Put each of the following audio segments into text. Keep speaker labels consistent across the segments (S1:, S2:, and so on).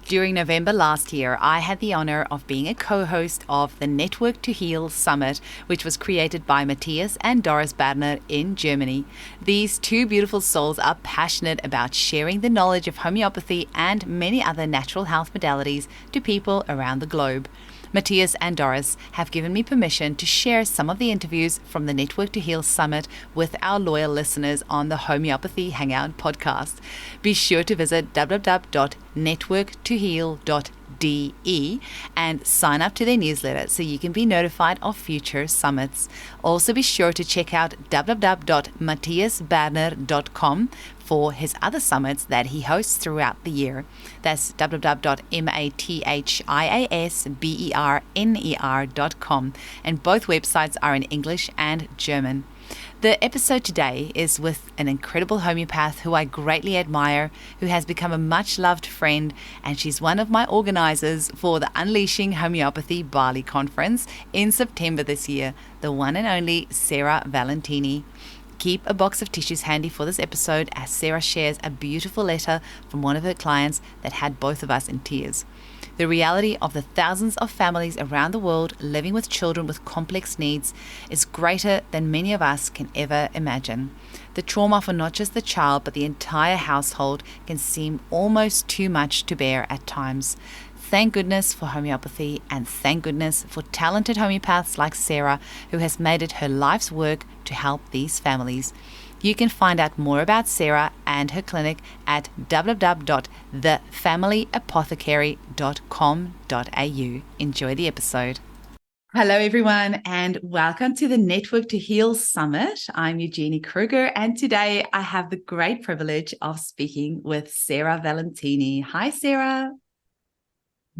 S1: During November last year, I had the honor of being a co-host of the Network to Heal Summit, which was created by Matthias and Doris Berner in Germany. These two beautiful souls are passionate about sharing the knowledge of homeopathy and many other natural health modalities to people around the globe. Matthias and Doris have given me permission to share some of the interviews from the Network to Heal Summit with our loyal listeners on the Homeopathy Hangout podcast. Be sure to visit www.networktoheal.de and sign up to their newsletter so you can be notified of future summits. Also be sure to check out www.matthiasberner.com for his other summits that he hosts throughout the year. That's www.mathiasberner.com, and both websites are in English and German. The episode today is with an incredible homeopath who I greatly admire, who has become a much-loved friend, and she's one of my organizers for the Unleashing Homeopathy Bali Conference in September this year, the one and only Sarah Valentini. Keep a box of tissues handy for this episode as Sarah shares a beautiful letter from one of her clients that had both of us in tears. The reality of the thousands of families around the world living with children with complex needs is greater than many of us can ever imagine. The trauma for not just the child but the entire household can seem almost too much to bear at times. Thank goodness for homeopathy, and thank goodness for talented homeopaths like Sarah, who has made it her life's work to help these families. You can find out more about Sarah and her clinic at www.thefamilyapothecary.com.au. Enjoy the episode. Hello, everyone, and welcome to the Network to Heal Summit. I'm Eugenie Kruger, and today I have the great privilege of speaking with Sarah Valentini. Hi, Sarah.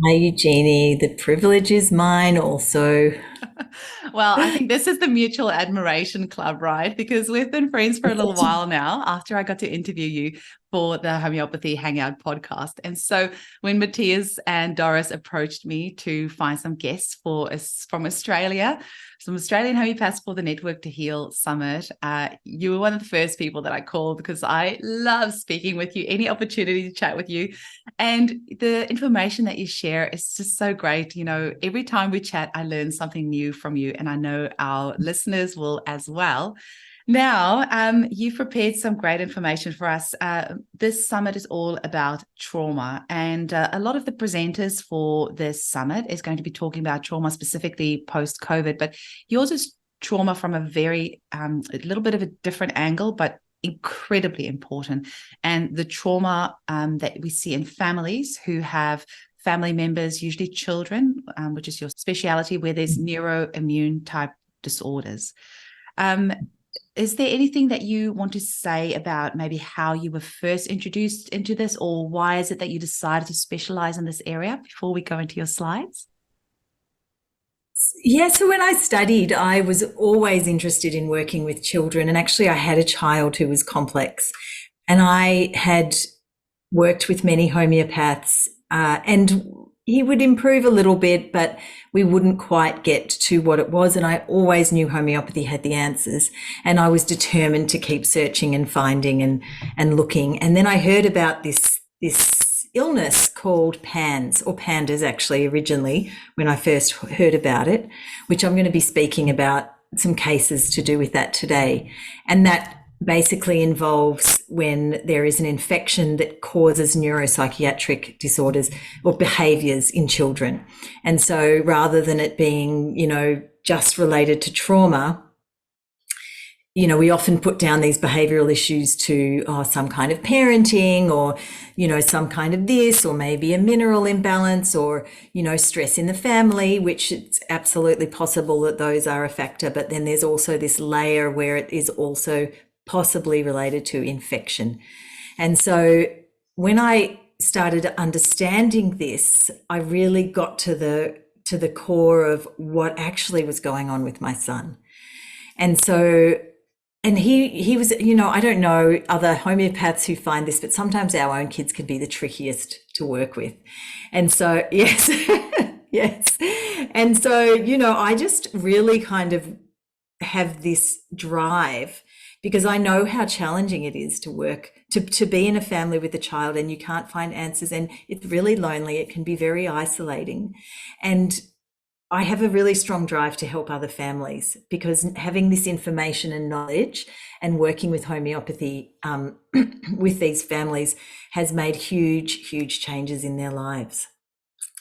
S2: Hi, Eugenie. The privilege is mine also.
S1: Well, I think this is the mutual admiration club, right? Because we've been friends for a little while now after I got to interview you for the Homeopathy Hangout podcast. And so when Matthias and Doris approached me to find some guests for us from Australia, some Australian homeopaths for the Network to Heal Summit, you were one of the first people that I called because I love speaking with you, any opportunity to chat with you. And the information that you share is just so great. You know, every time we chat, I learn something new from you, and I know our listeners will as well. Now, you've prepared some great information for us. This summit is all about trauma, and a lot of the presenters for this summit is going to be talking about trauma specifically post-COVID, but yours is trauma from a very, a little bit of a different angle, but incredibly important. And the trauma that we see in families who have family members, usually children, which is your speciality, where there's neuroimmune type disorders. Is there anything that you want to say about maybe how you were first introduced into this, or why is it that you decided to specialize in this area before we go into your slides?
S2: Yeah, so when I studied, I was always interested in working with children. And actually, I had a child who was complex. And I had worked with many homeopaths, and he would improve a little bit, but we wouldn't quite get to what it was. And I always knew homeopathy had the answers. And I was determined to keep searching and finding and looking. And then I heard about this illness called PANS, or PANDAS actually originally, when I first heard about it, which I'm going to be speaking about some cases to do with that today. And that basically involves when there is an infection that causes neuropsychiatric disorders or behaviors in children. And so rather than it being, just related to trauma, we often put down these behavioral issues to some kind of parenting, or, some kind of this, or maybe a mineral imbalance, or, stress in the family, which it's absolutely possible that those are a factor. But then there's also this layer where it is also possibly related to infection. And so when I started understanding this, I really got to the core of what actually was going on with my son. And so, and he was, I don't know other homeopaths who find this, but sometimes our own kids can be the trickiest to work with. And so, yes, yes. And so, I just really kind of have this drive because I know how challenging it is to work, to be in a family with a child and you can't find answers, and it's really lonely. It can be very isolating. And I have a really strong drive to help other families, because having this information and knowledge and working with homeopathy with these families has made huge changes in their lives.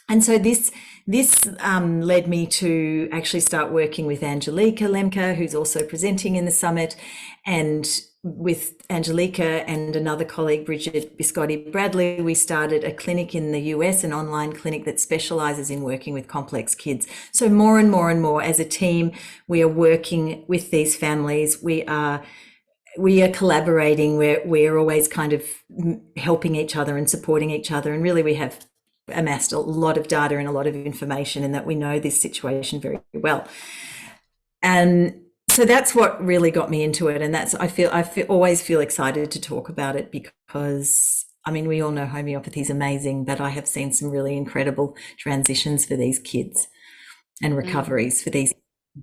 S2: And so this led me to actually start working with Angelica Lemke, who's also presenting in the summit, and with Angelica and another colleague, Bridget Biscotti Bradley, we started a clinic in the US, an online clinic that specializes in working with complex kids. So more and more as a team, we are working with these families. We are collaborating. We're always kind of helping each other and supporting each other. And really we have amassed a lot of data and a lot of information, and that we know this situation very well. And so that's what really got me into it. And that's, always feel excited to talk about it, because I mean, we all know homeopathy is amazing, but I have seen some really incredible transitions for these kids and recoveries for these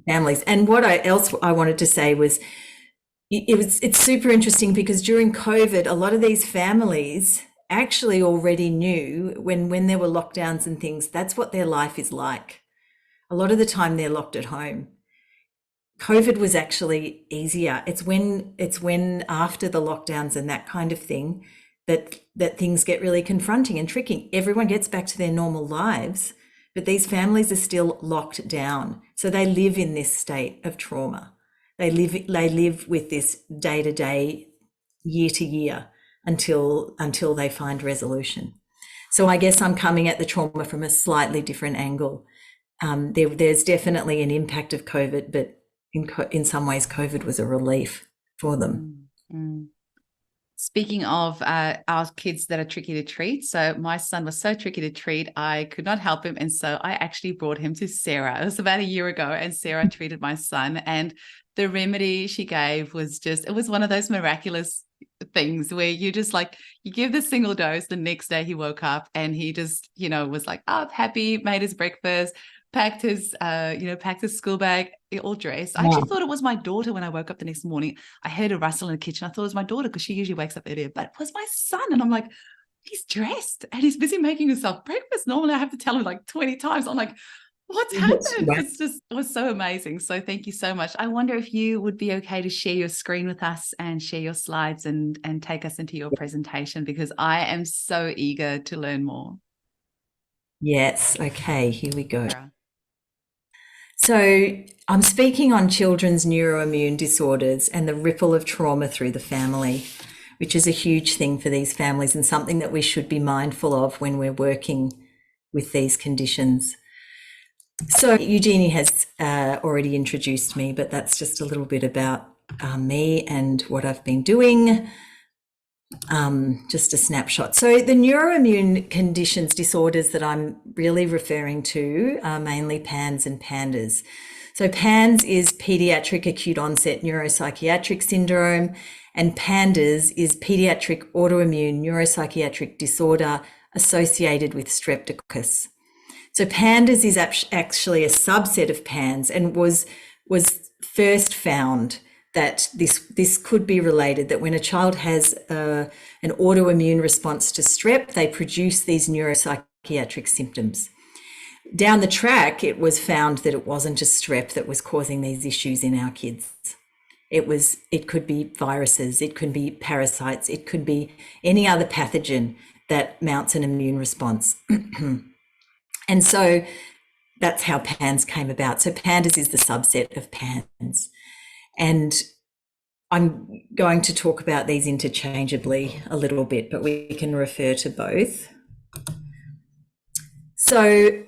S2: families. And what else I wanted to say was, it's super interesting, because during COVID, a lot of these families actually already knew when there were lockdowns and things, that's what their life is like. A lot of the time they're locked at home. COVID was actually easier. It's when after the lockdowns and that kind of thing that things get really confronting and tricky. Everyone gets back to their normal lives, but these families are still locked down. So they live in this state of trauma. They live with this day to day, year to year, until they find resolution. So I guess I'm coming at the trauma from a slightly different angle. There's definitely an impact of COVID, but in some ways, COVID was a relief for them.
S1: Mm-hmm. Speaking of our kids that are tricky to treat, so my son was so tricky to treat, I could not help him. And so I actually brought him to Sarah. It was about a year ago, and Sarah treated my son. And the remedy she gave was it was one of those miraculous things where you just like, you give the single dose, the next day he woke up and he just, was like up, happy, made his breakfast, packed his school bag, all dressed. I actually thought it was my daughter when I woke up the next morning. I heard a rustle in the kitchen. I thought it was my daughter, because she usually wakes up earlier, but it was my son. And I'm like, he's dressed and he's busy making himself breakfast. Normally I have to tell him like 20 times. I'm like, what's happened? It was so amazing. So thank you so much. I wonder if you would be okay to share your screen with us and share your slides and take us into your presentation, because I am so eager to learn more.
S2: Yes. Okay, here we go. So I'm speaking on children's neuroimmune disorders and the ripple of trauma through the family, which is a huge thing for these families and something that we should be mindful of when we're working with these conditions. So Eugenie has already introduced me, but that's just a little bit about me and what I've been doing. Just a snapshot. So the neuroimmune conditions, disorders that I'm really referring to are mainly PANS and PANDAS. So PANS is pediatric acute onset neuropsychiatric syndrome, and PANDAS is pediatric autoimmune neuropsychiatric disorder associated with streptococcus. So PANDAS is actually a subset of PANS, and was first found that this could be related, that when a child has an autoimmune response to strep, they produce these neuropsychiatric symptoms. Down the track, it was found that it wasn't just strep that was causing these issues in our kids. It could be viruses, it could be parasites, it could be any other pathogen that mounts an immune response. And so that's how PANS came about. So PANDAS is the subset of PANS. And I'm going to talk about these interchangeably a little bit, but we can refer to both. So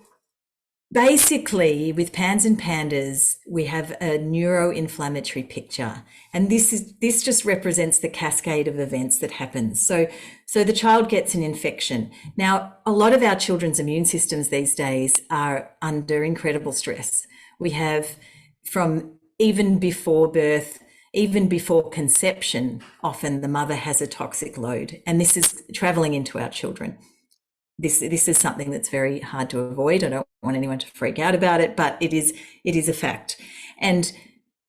S2: basically, with PANS and PANDAS, we have a neuroinflammatory picture, and this just represents the cascade of events that happens. So the child gets an infection. Now, a lot of our children's immune systems these days are under incredible stress. We have, from even before birth, even before conception, often the mother has a toxic load, and this is traveling into our children. This is something that's very hard to avoid. I don't want anyone to freak out about it, but it is a fact. And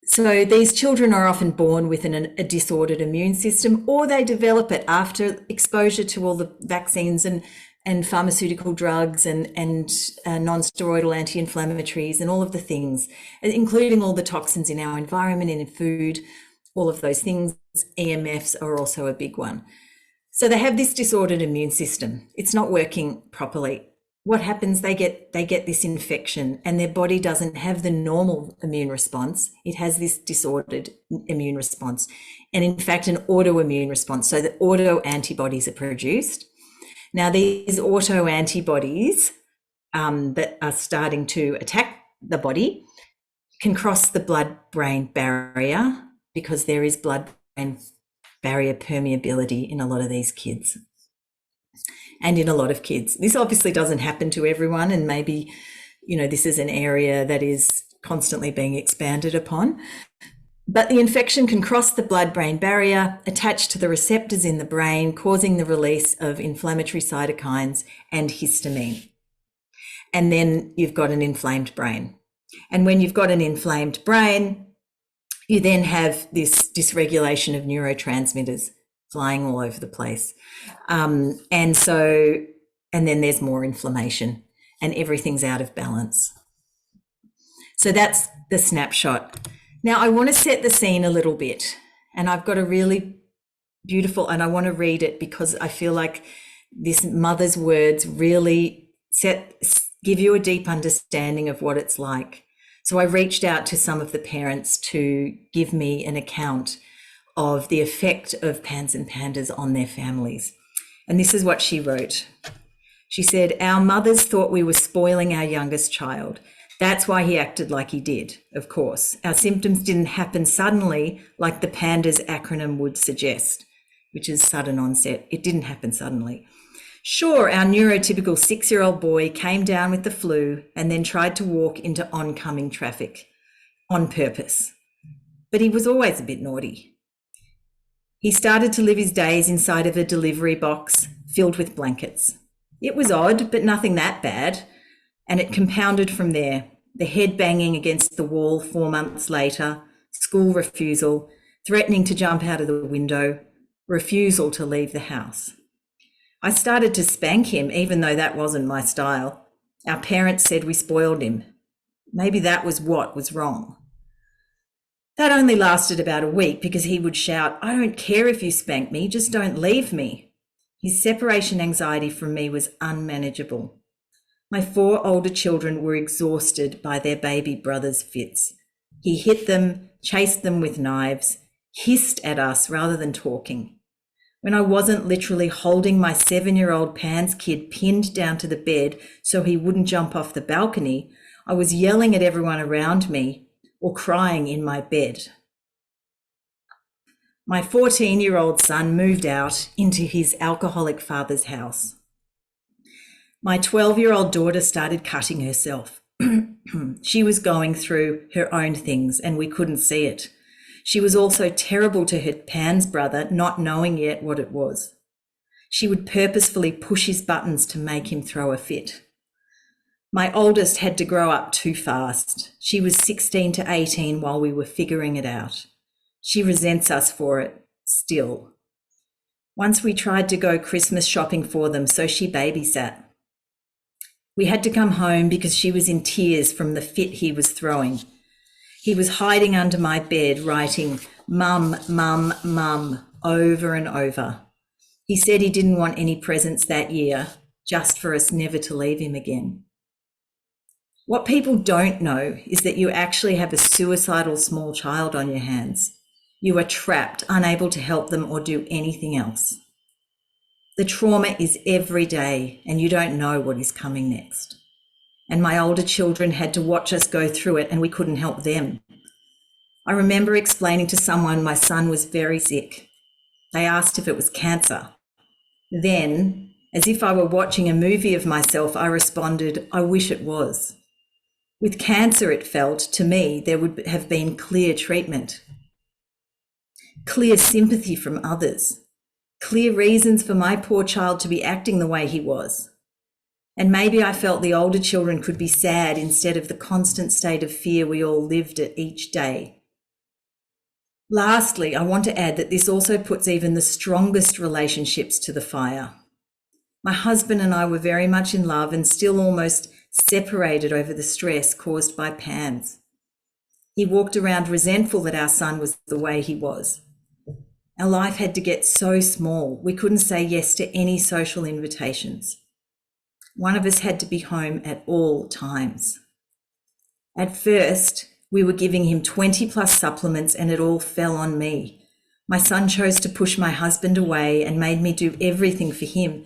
S2: So these children are often born with a disordered immune system, or they develop it after exposure to all the vaccines and pharmaceutical drugs and non-steroidal anti-inflammatories and all of the things, including all the toxins in our environment and in food, all of those things. EMFs are also a big one. So they have this disordered immune system. It's not working properly. What happens? They get this infection, and their body doesn't have the normal immune response. It has this disordered immune response, and in fact, an autoimmune response. So the auto antibodies are produced. Now, these auto antibodies that are starting to attack the body can cross the blood-brain barrier, because there is blood-brain barrier permeability in a lot of these kids. And in a lot of kids. This obviously doesn't happen to everyone, and maybe, this is an area that is constantly being expanded upon. But the infection can cross the blood-brain barrier, attach to the receptors in the brain, causing the release of inflammatory cytokines and histamine. And then you've got an inflamed brain. And when you've got an inflamed brain, you then have this dysregulation of neurotransmitters flying all over the place. And then there's more inflammation and everything's out of balance. So that's the snapshot. Now I want to set the scene a little bit, and I've got a really beautiful, and I want to read it because I feel like this mother's words really give you a deep understanding of what it's like. So I reached out to some of the parents to give me an account of the effect of PANS and PANDAS on their families. And this is what she wrote. She said, "Our mothers thought we were spoiling our youngest child. That's why he acted like he did, of course. Our symptoms didn't happen suddenly like the PANDAS acronym would suggest," which is sudden onset. It didn't happen suddenly. "Sure, our neurotypical 6-year-old boy came down with the flu and then tried to walk into oncoming traffic on purpose. But he was always a bit naughty. He started to live his days inside of a delivery box filled with blankets. It was odd, but nothing that bad. And it compounded from there. The head banging against the wall 4 months later, school refusal, threatening to jump out of the window, refusal to leave the house. I started to spank him, even though that wasn't my style. Our parents said we spoiled him. Maybe that was what was wrong. That only lasted about a week because he would shout, 'I don't care if you spank me, just don't leave me.' His separation anxiety from me was unmanageable. My 4 older children were exhausted by their baby brother's fits. He hit them, chased them with knives, hissed at us rather than talking. When I wasn't literally holding my 7-year-old PANS kid pinned down to the bed so he wouldn't jump off the balcony, I was yelling at everyone around me or crying in my bed. My 14-year-old son moved out into his alcoholic father's house. My 12-year-old daughter started cutting herself. She was going through her own things and we couldn't see it. She was also terrible to her PANS brother, not knowing yet what it was. She would purposefully push his buttons to make him throw a fit. My oldest had to grow up too fast. She was 16 to 18 while we were figuring it out. She resents us for it still. Once we tried to go Christmas shopping for them, so she babysat. We had to come home because she was in tears from the fit he was throwing. He was hiding under my bed writing, "Mum, mum, mum," over and over. He said he didn't want any presents that year, just for us never to leave him again. What people don't know is that you actually have a suicidal small child on your hands. You are trapped, unable to help them or do anything else. The trauma is every day and you don't know what is coming next. And my older children had to watch us go through it and we couldn't help them. I remember explaining to someone my son was very sick. They asked if it was cancer. Then, as if I were watching a movie of myself, I responded, "I wish it was." With cancer, it felt, to me, there would have been clear treatment, clear sympathy from others, clear reasons for my poor child to be acting the way he was. And maybe I felt the older children could be sad instead of the constant state of fear we all lived at each day. Lastly, I want to add that this also puts even the strongest relationships to the fire. My husband and I were very much in love and still almost separated over the stress caused by PANDAS. He walked around resentful that our son was the way he was. Our life had to get so small, we couldn't say yes to any social invitations. One of us had to be home at all times. At first, we were giving him 20 plus supplements and it all fell on me. My son chose to push my husband away and made me do everything for him.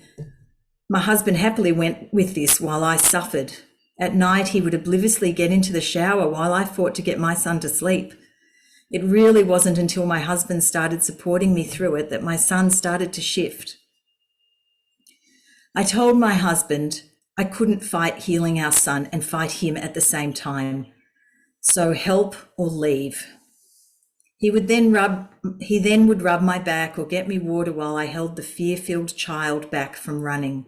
S2: My husband happily went with this while I suffered. At night, he would obliviously get into the shower while I fought to get my son to sleep. It really wasn't until my husband started supporting me through it that my son started to shift. I told my husband I couldn't fight healing our son and fight him at the same time. So help or leave. He then would rub my back or get me water while I held the fear-filled child back from running.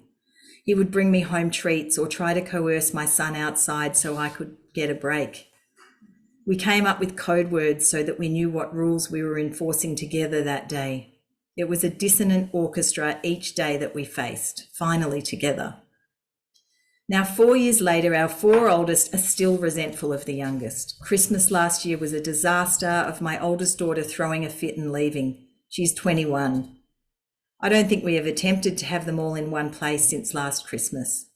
S2: He would bring me home treats or try to coerce my son outside so I could get a break. We came up with code words so that we knew what rules we were enforcing together that day. It was a dissonant orchestra each day that we faced, finally together. Now, 4 years later, our 4 oldest are still resentful of the youngest. Christmas last year was a disaster of my oldest daughter throwing a fit and leaving. She's 21. I don't think we have attempted to have them all in one place since last Christmas.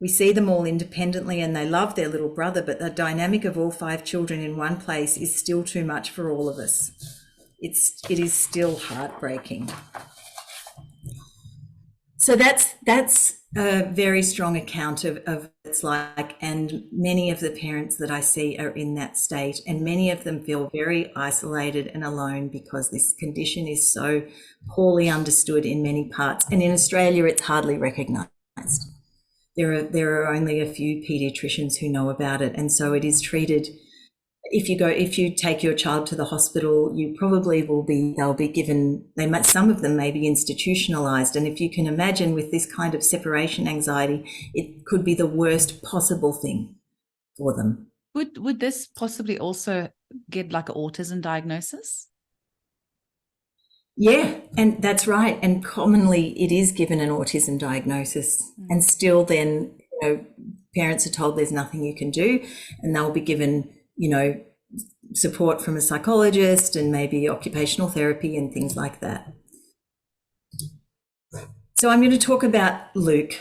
S2: We see them all independently and they love their little brother, but the dynamic of all 5 children in one place is still too much for all of us. It is still heartbreaking. So that's a very strong account of what it's like, and many of the parents that I see are in that state, and many of them feel very isolated and alone because this condition is so poorly understood in many parts, and in Australia it's hardly recognised. There are only a few paediatricians who know about it, and so it is treated. If you take your child to the hospital, you probably they'll be given, some of them may be institutionalized. And if you can imagine with this kind of separation anxiety, it could be the worst possible thing for them.
S1: Would this possibly also get like an autism diagnosis?
S2: Yeah, and that's right. And commonly it is given an autism diagnosis. And still then, parents are told there's nothing you can do, and they'll be given support from a psychologist and maybe occupational therapy and things like that. So I'm going to talk about Luke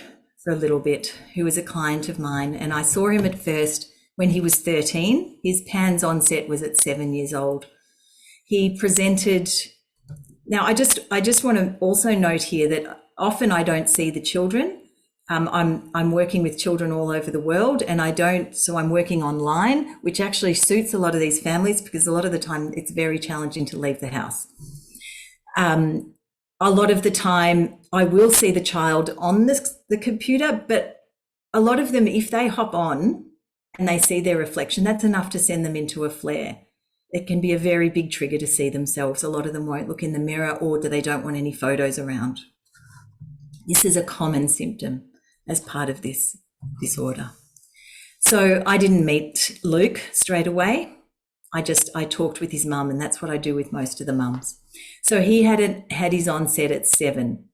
S2: for a little bit, who is a client of mine, and I saw him at first when he was 13. His PANS onset was at 7 years old. He presented. Now, I just want to also note here that often I don't see the children. I'm working with children all over the world, and so I'm working online, which actually suits a lot of these families because a lot of the time it's very challenging to leave the house. A lot of the time I will see the child on the computer, but a lot of them, if they hop on and they see their reflection, that's enough to send them into a flare. It can be a very big trigger to see themselves. A lot of them won't look in the mirror, or they don't want any photos around. This is a common symptom as part of this disorder. So I didn't meet Luke straight away. I talked with his mum, and that's what I do with most of the mums. So he had his onset at 7.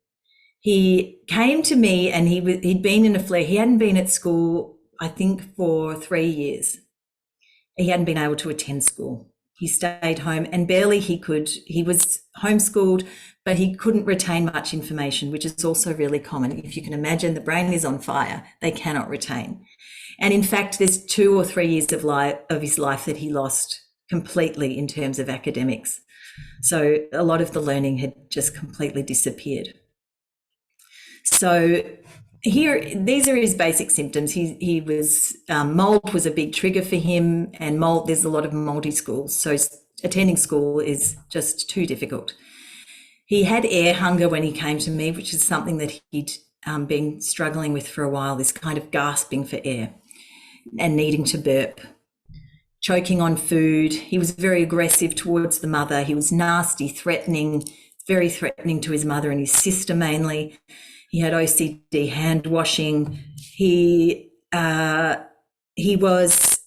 S2: He came to me and he'd been in a flare. He hadn't been at school, I think, for 3 years. He hadn't been able to attend school. He stayed home and barely he was homeschooled, but he couldn't retain much information, which is also really common. If you can imagine, the brain is on fire, they cannot retain. And in fact, there's 2 or 3 years of his life that he lost completely in terms of academics. So a lot of the learning had just completely disappeared. So these are his basic symptoms. He was, mold was a big trigger for him, and there's a lot of mouldy schools. So attending school is just too difficult. He had air hunger when he came to me, which is something that he'd been struggling with for a while, this kind of gasping for air and needing to burp, choking on food. He was very aggressive towards the mother. He was nasty, threatening, very threatening to his mother and his sister mainly. He had OCD, hand washing. He was,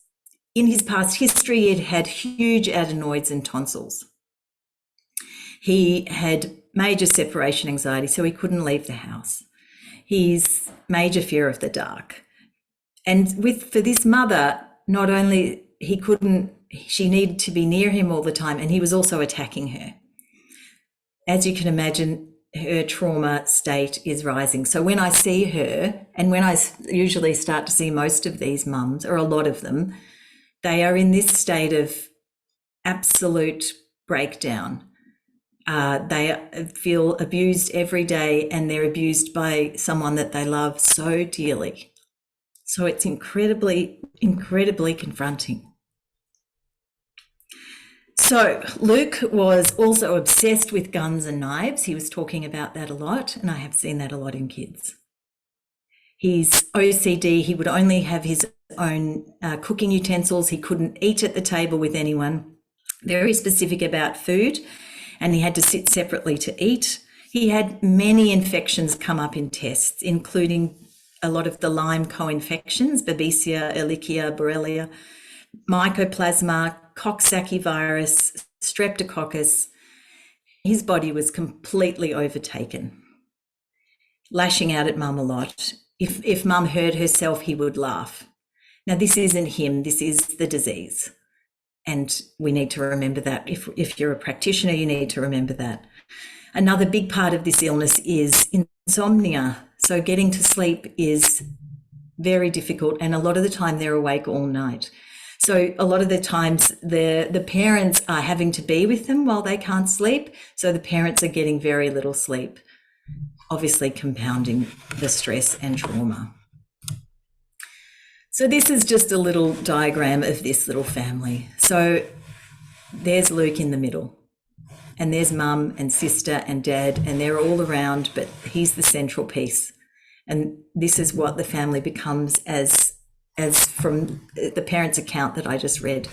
S2: in his past history, he had huge adenoids and tonsils. He had major separation anxiety, so he couldn't leave the house. His major fear of the dark. And for this mother, not only she needed to be near him all the time, and he was also attacking her. As you can imagine, her trauma state is rising. So when I see her, and when I usually start to see most of these mums, or a lot of them, they are in this state of absolute breakdown. They feel abused every day, and they're abused by someone that they love so dearly. So it's incredibly, incredibly confronting. So Luke was also obsessed with guns and knives. He was talking about that a lot, and I have seen that a lot in kids. His OCD, he would only have his own cooking utensils. He couldn't eat at the table with anyone. Very specific about food, and he had to sit separately to eat. He had many infections come up in tests, including a lot of the Lyme co-infections, Babesia, Ehrlichia, Borrelia, Mycoplasma, Coxsackie virus, Streptococcus. His body was completely overtaken, lashing out at mum a lot. If mum hurt herself, he would laugh. Now, this isn't him, this is the disease. And we need to remember that. If you're a practitioner, you need to remember that. Another big part of this illness is insomnia. So getting to sleep is very difficult, and a lot of the time they're awake all night. So a lot of the times the parents are having to be with them while they can't sleep. So the parents are getting very little sleep, obviously compounding the stress and trauma. So this is just a little diagram of this little family. So there's Luke in the middle, and there's mum and sister and dad, and they're all around, but he's the central piece. And this is what the family becomes as from the parents' account that I just read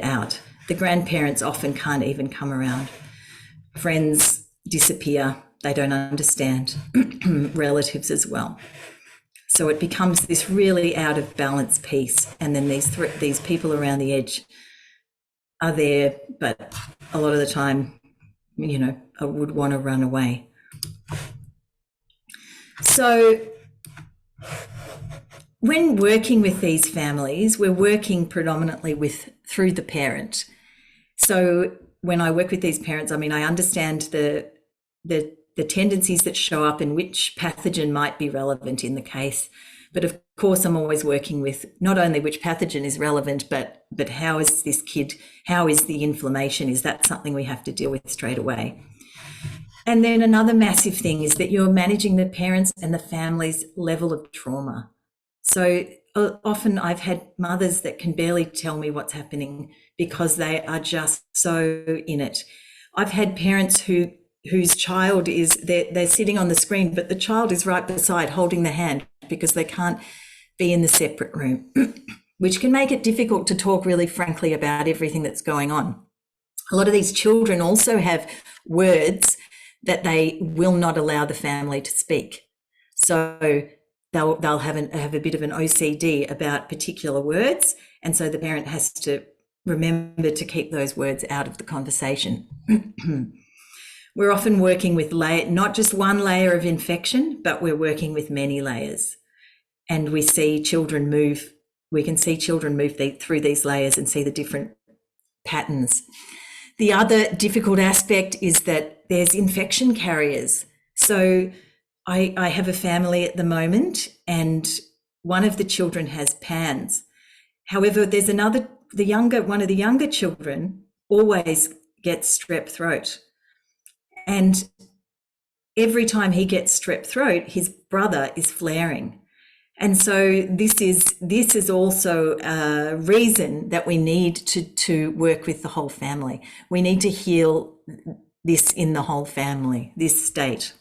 S2: out. The grandparents often can't even come around. Friends disappear, they don't understand. Relatives as well. So it becomes this really out of balance piece, and then these people around the edge are there, but a lot of the time, I would want to run away. So when working with these families, we're working predominantly through the parent. So when I work with these parents, I understand the tendencies that show up and which pathogen might be relevant in the case. But of course, I'm always working with not only which pathogen is relevant, but how is this kid, how is the inflammation? Is that something we have to deal with straight away? And then another massive thing is that you're managing the parents and the family's level of trauma. So often I've had mothers that can barely tell me what's happening because they are just so in it. I've had parents whose child is, they're sitting on the screen, but the child is right beside holding the hand because they can't be in the separate room, which can make it difficult to talk really frankly about everything that's going on. A lot of these children also have words that they will not allow the family to speak. So they'll have a bit of an OCD about particular words, and so the parent has to remember to keep those words out of the conversation. We're often working with not just one layer of infection, but we're working with many layers. And we can see children move through these layers and see the different patterns. The other difficult aspect is that there's infection carriers. So I have a family at the moment, and one of the children has PANDAS. However, there's one of the younger children always gets strep throat. And every time he gets strep throat, his brother is flaring. And so this is also a reason that we need to work with the whole family. We need to heal this in the whole family, this state.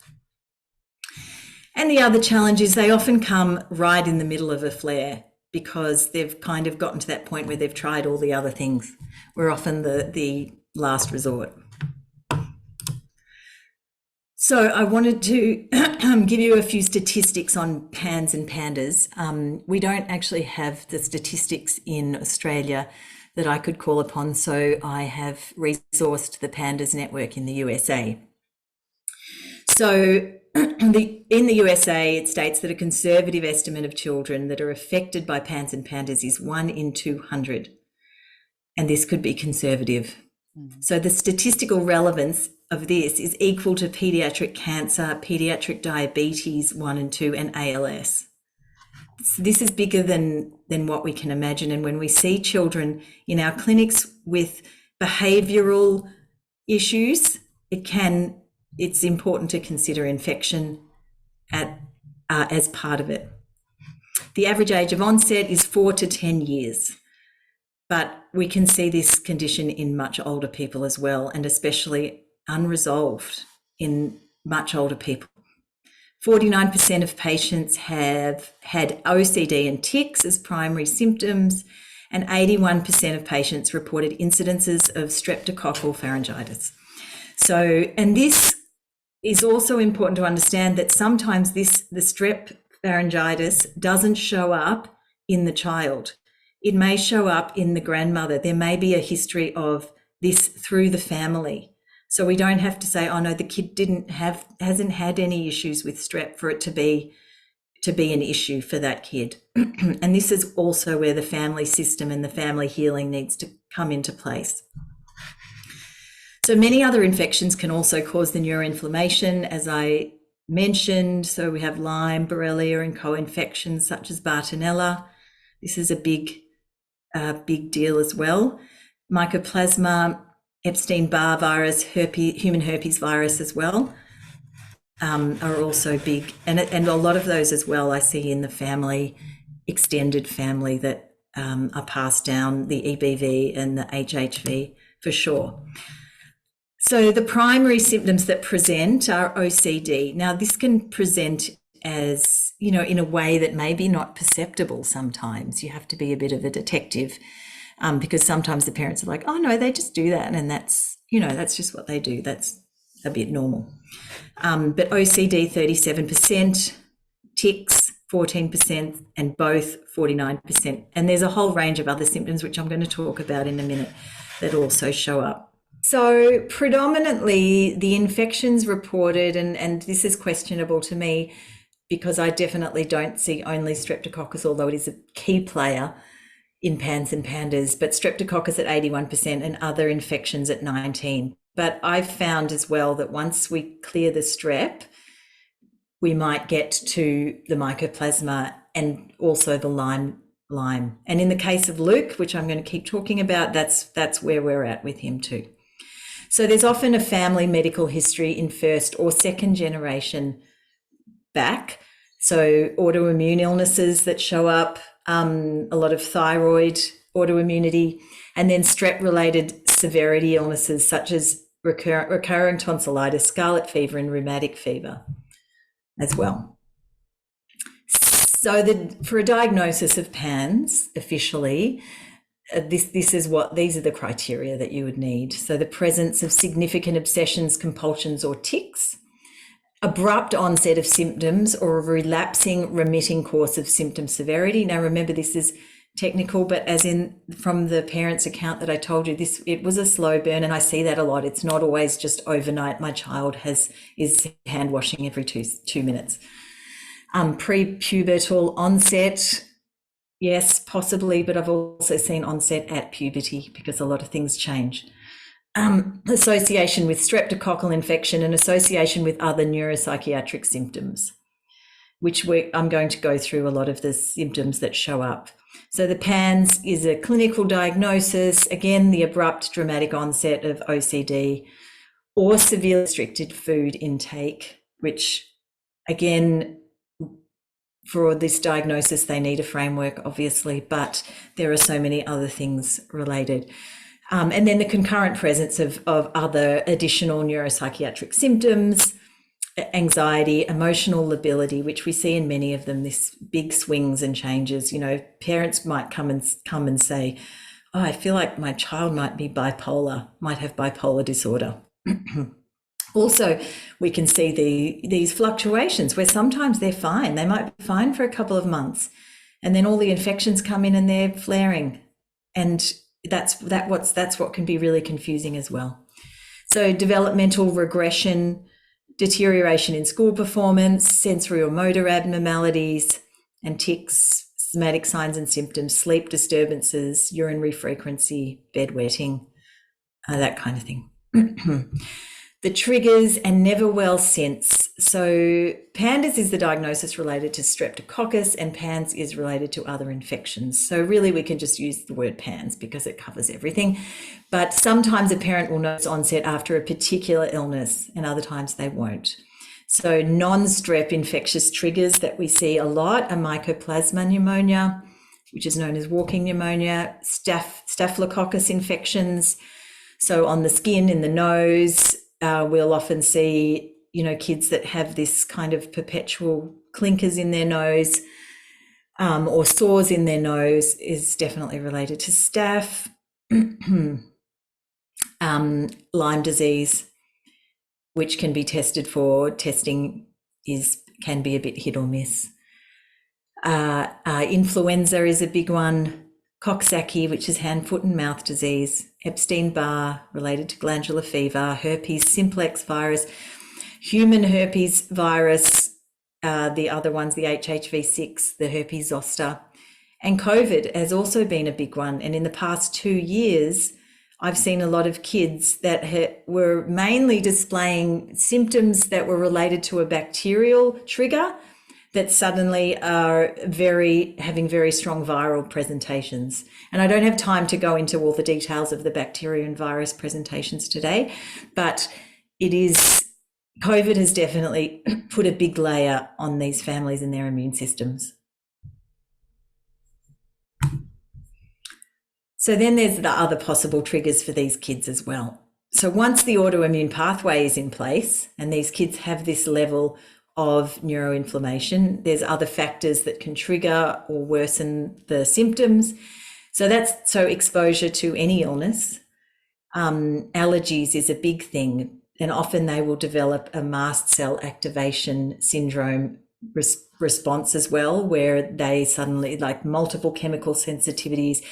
S2: And the other challenge is they often come right in the middle of a flare because they've kind of gotten to that point where they've tried all the other things. We're often the last resort. So I wanted to give you a few statistics on PANS and PANDAS. We don't actually have the statistics in Australia that I could call upon. So I have resourced the PANDAS network in the USA. So in the USA, it states that a conservative estimate of children that are affected by PANS and PANDAS is 1 in 200. And this could be conservative. So the statistical relevance of this is equal to pediatric cancer, pediatric diabetes 1 and 2, and ALS. So this is bigger than what we can imagine. And when we see children in our clinics with behavioural issues, it's important to consider infection as part of it. The average age of onset is 4 to 10 years, but we can see this condition in much older people as well, and especially unresolved in much older people. 49% of patients have had OCD and tics as primary symptoms, and 81% of patients reported incidences of streptococcal pharyngitis. So, and this is also important to understand that sometimes the strep pharyngitis doesn't show up in the child. It may show up in the grandmother. There may be a history of this through the family. So we don't have to say, oh no, the kid hasn't had any issues with strep for it to be an issue for that kid. And this is also where the family system and the family healing needs to come into place. So many other infections can also cause the neuroinflammation, as I mentioned. So we have Lyme, Borrelia, and co-infections such as Bartonella. This is a big deal as well. Mycoplasma, Epstein-Barr virus, human herpes virus as well, are also big. And a lot of those as well I see in the family, extended family, that are passed down, the EBV and the HHV for sure. So the primary symptoms that present are OCD. Now this can present as, in a way that may be not perceptible sometimes. You have to be a bit of a detective. Because sometimes the parents are like, oh no, they just do that, and that's just what they do. That's a bit normal. But OCD 37%, tics 14%, and both 49%. And there's a whole range of other symptoms which I'm going to talk about in a minute that also show up. So predominantly the infections reported, and this is questionable to me because I definitely don't see only Streptococcus, although it is a key player in PANS and PANDAS, but Streptococcus at 81% and other infections at 19%. But I've found as well that once we clear the strep, we might get to the Mycoplasma and also the Lyme. And in the case of Luke, which I'm going to keep talking about, that's where we're at with him too. So there's often a family medical history in first or second generation back. So autoimmune illnesses that show up, a lot of thyroid autoimmunity, and then strep-related severity illnesses such as recurring tonsillitis, scarlet fever, and rheumatic fever as well. So for a diagnosis of PANS officially, these are the criteria that you would need. So the presence of significant obsessions, compulsions, or tics, abrupt onset of symptoms or a relapsing, remitting course of symptom severity. Now, remember, this is technical, but as in from the parent's account that I told you, it was a slow burn, and I see that a lot. It's not always just overnight. My child is hand washing every two minutes. Pre-pubertal onset, yes, possibly, but I've also seen onset at puberty because a lot of things change. Association with streptococcal infection and association with other neuropsychiatric symptoms, which I'm going to go through a lot of the symptoms that show up. So the PANS is a clinical diagnosis, again, the abrupt dramatic onset of OCD or severely restricted food intake, which again, for this diagnosis, they need a framework, obviously, but there are so many other things related. And then the concurrent presence of other additional neuropsychiatric symptoms, anxiety, emotional lability, which we see in many of them, this big swings and changes. Parents might come and say, oh, I feel like my child might be bipolar, might have bipolar disorder. Also, we can see these fluctuations where sometimes they're fine. They might be fine for a couple of months, and then all the infections come in and they're flaring. And that's what can be really confusing as well. So developmental regression, deterioration in school performance, sensory or motor abnormalities, and tics, somatic signs and symptoms, sleep disturbances, urinary frequency, bedwetting, that kind of thing. The triggers and never well sense. So PANDAS is the diagnosis related to streptococcus, and PANS is related to other infections. So really we can just use the word PANS because it covers everything. But sometimes a parent will know its onset after a particular illness, and other times they won't. So non-strep infectious triggers that we see a lot are mycoplasma pneumonia, which is known as walking pneumonia, staphylococcus infections. So on the skin, in the nose, we'll often see, kids that have this kind of perpetual clinkers in their nose, or sores in their nose is definitely related to staph. Lyme disease, which can be tested for. Testing can be a bit hit or miss. Influenza is a big one. Coxsackie, which is hand, foot and mouth disease. Epstein-Barr, related to glandular fever. Herpes simplex virus. Human herpes virus. The other ones, the HHV6, the herpes zoster. And COVID has also been a big one. And in the past 2 years, I've seen a lot of kids that were mainly displaying symptoms that were related to a bacterial trigger that suddenly are having very strong viral presentations. And I don't have time to go into all the details of the bacteria and virus presentations today, but COVID has definitely put a big layer on these families and their immune systems. So then there's the other possible triggers for these kids as well. So once the autoimmune pathway is in place and these kids have this level of neuroinflammation, there's other factors that can trigger or worsen the symptoms. So exposure to any illness. Allergies is a big thing, and often they will develop a mast cell activation syndrome response as well, where they suddenly, like multiple chemical sensitivities,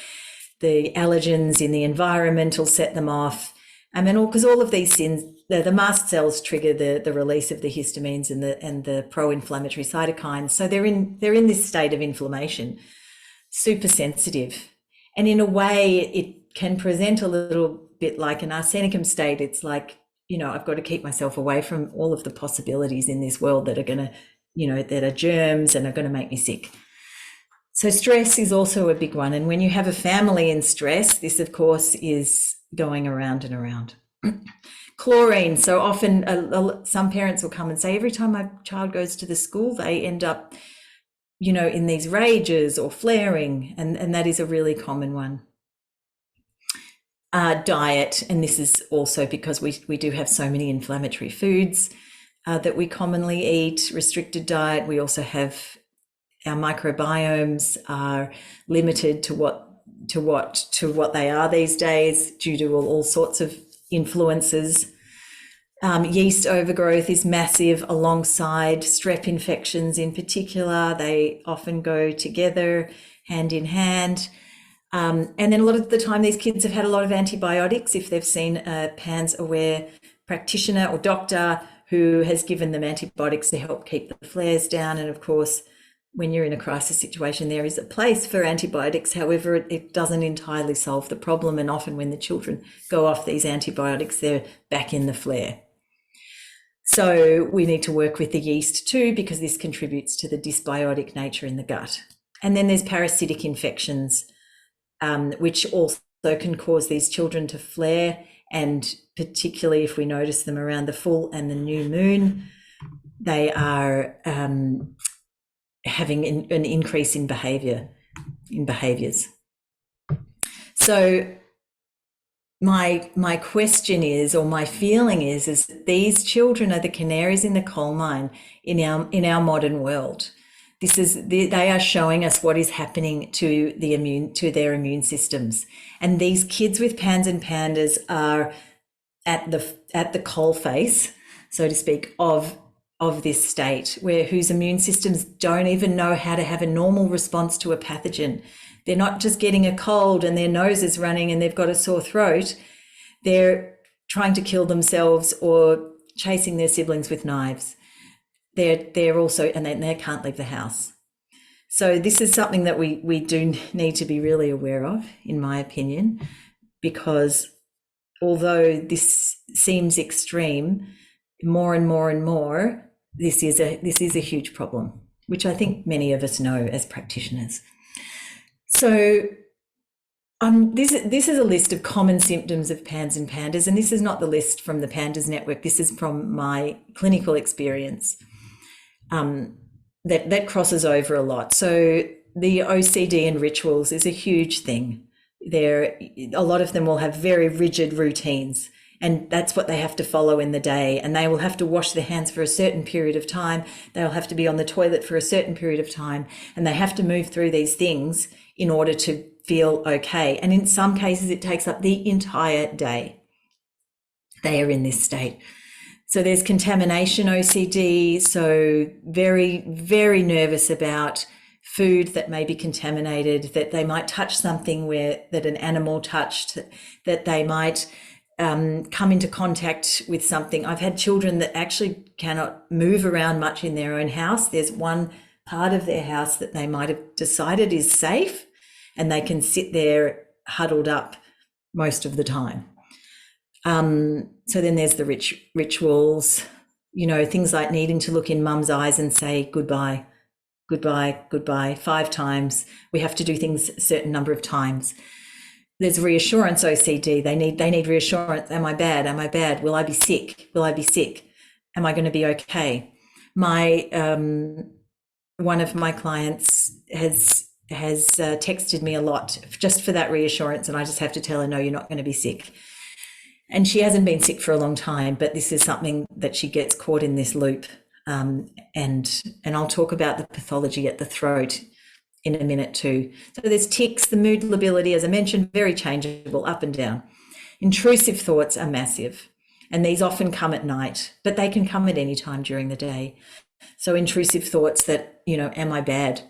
S2: the allergens in the environment will set them off. Because all of these things, the mast cells trigger the release of the histamines and the pro-inflammatory cytokines. So they're in this state of inflammation, super sensitive. And in a way, it can present a little bit like an arsenicum state. It's like, I've got to keep myself away from all of the possibilities in this world that are going to, that are germs and are going to make me sick. So stress is also a big one. And when you have a family in stress, this, of course, is going around and around. Chlorine. So often some parents will come and say, every time my child goes to the school, they end up, in these rages or flaring. And that is a really common one. Diet. And this is also because we do have so many inflammatory foods that we commonly eat. Restricted diet. We also have our microbiomes are limited to what they are these days due to all sorts of influences. Yeast overgrowth is massive alongside strep infections in particular. They often go together, hand in hand. And then a lot of the time these kids have had a lot of antibiotics if they've seen a PANS aware practitioner or doctor who has given them antibiotics to help keep the flares down. And of course, when you're in a crisis situation, there is a place for antibiotics. However, it doesn't entirely solve the problem. And often when the children go off these antibiotics, they're back in the flare. So we need to work with the yeast too, because this contributes to the dysbiotic nature in the gut. And then there's parasitic infections, which also can cause these children to flare. And particularly if we notice them around the full and the new moon, they are having an increase in behaviors. So my question is, or my feeling is that these children are the canaries in the coal mine in our modern world. They are showing us what is happening to their immune systems. And these kids with PANS and PANDAS are at the coal face, so to speak, of of this state, whose immune systems don't even know how to have a normal response to a pathogen. They're not just getting a cold and their nose is running and they've got a sore throat. They're trying to kill themselves or chasing their siblings with knives. They're also, and they can't leave the house. So this is something that we do need to be really aware of, in my opinion, because although this seems extreme, more and more and more, this is a huge problem, which I think many of us know as practitioners. So this is a list of common symptoms of PANS and PANDAS, and this is not the list from the PANDAS network. This is from my clinical experience. That crosses over a lot. So the OCD and rituals is a huge thing. A lot of them will have very rigid routines, and that's what they have to follow in the day. And they will have to wash their hands for a certain period of time. They'll have to be on the toilet for a certain period of time, and they have to move through these things in order to feel okay. And in some cases, it takes up the entire day. They are in this state. So there's contamination OCD, so very, very nervous about food that may be contaminated, that they might touch something that an animal touched, that they might come into contact with something. I've had children that actually cannot move around much in their own house. There's one part of their house that they might have decided is safe, and they can sit there huddled up most of the time. So then there's the rituals, things like needing to look in mum's eyes and say goodbye, goodbye, goodbye 5 times. We have to do things a certain number of times. There's reassurance OCD. They need reassurance. Am I bad? Am I bad? Will I be sick? Will I be sick? Am I going to be okay? One of my clients has texted me a lot just for that reassurance, and I just have to tell her, no, you're not going to be sick. And she hasn't been sick for a long time, but this is something that she gets caught in this loop. And I'll talk about the pathology at the throat in a minute too. So there's tics, the mood lability, as I mentioned, very changeable, up and down. Intrusive thoughts are massive, and these often come at night, but they can come at any time during the day. So intrusive thoughts that, am I bad?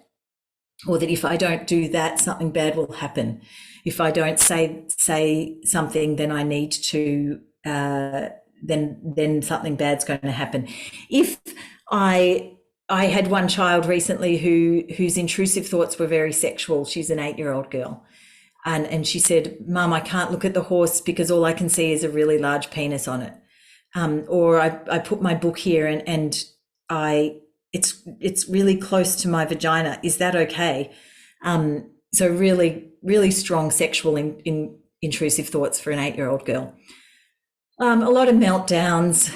S2: Or that if I don't do that, something bad will happen. If I don't say something, then I need to, then something bad's going to happen. If I had one child recently whose intrusive thoughts were very sexual. She's an 8-year-old girl. And she said, Mum, I can't look at the horse because all I can see is a really large penis on it. Or I put my book here and it's really close to my vagina. Is that okay? So really, really strong sexual intrusive thoughts for an 8-year-old girl. A lot of meltdowns.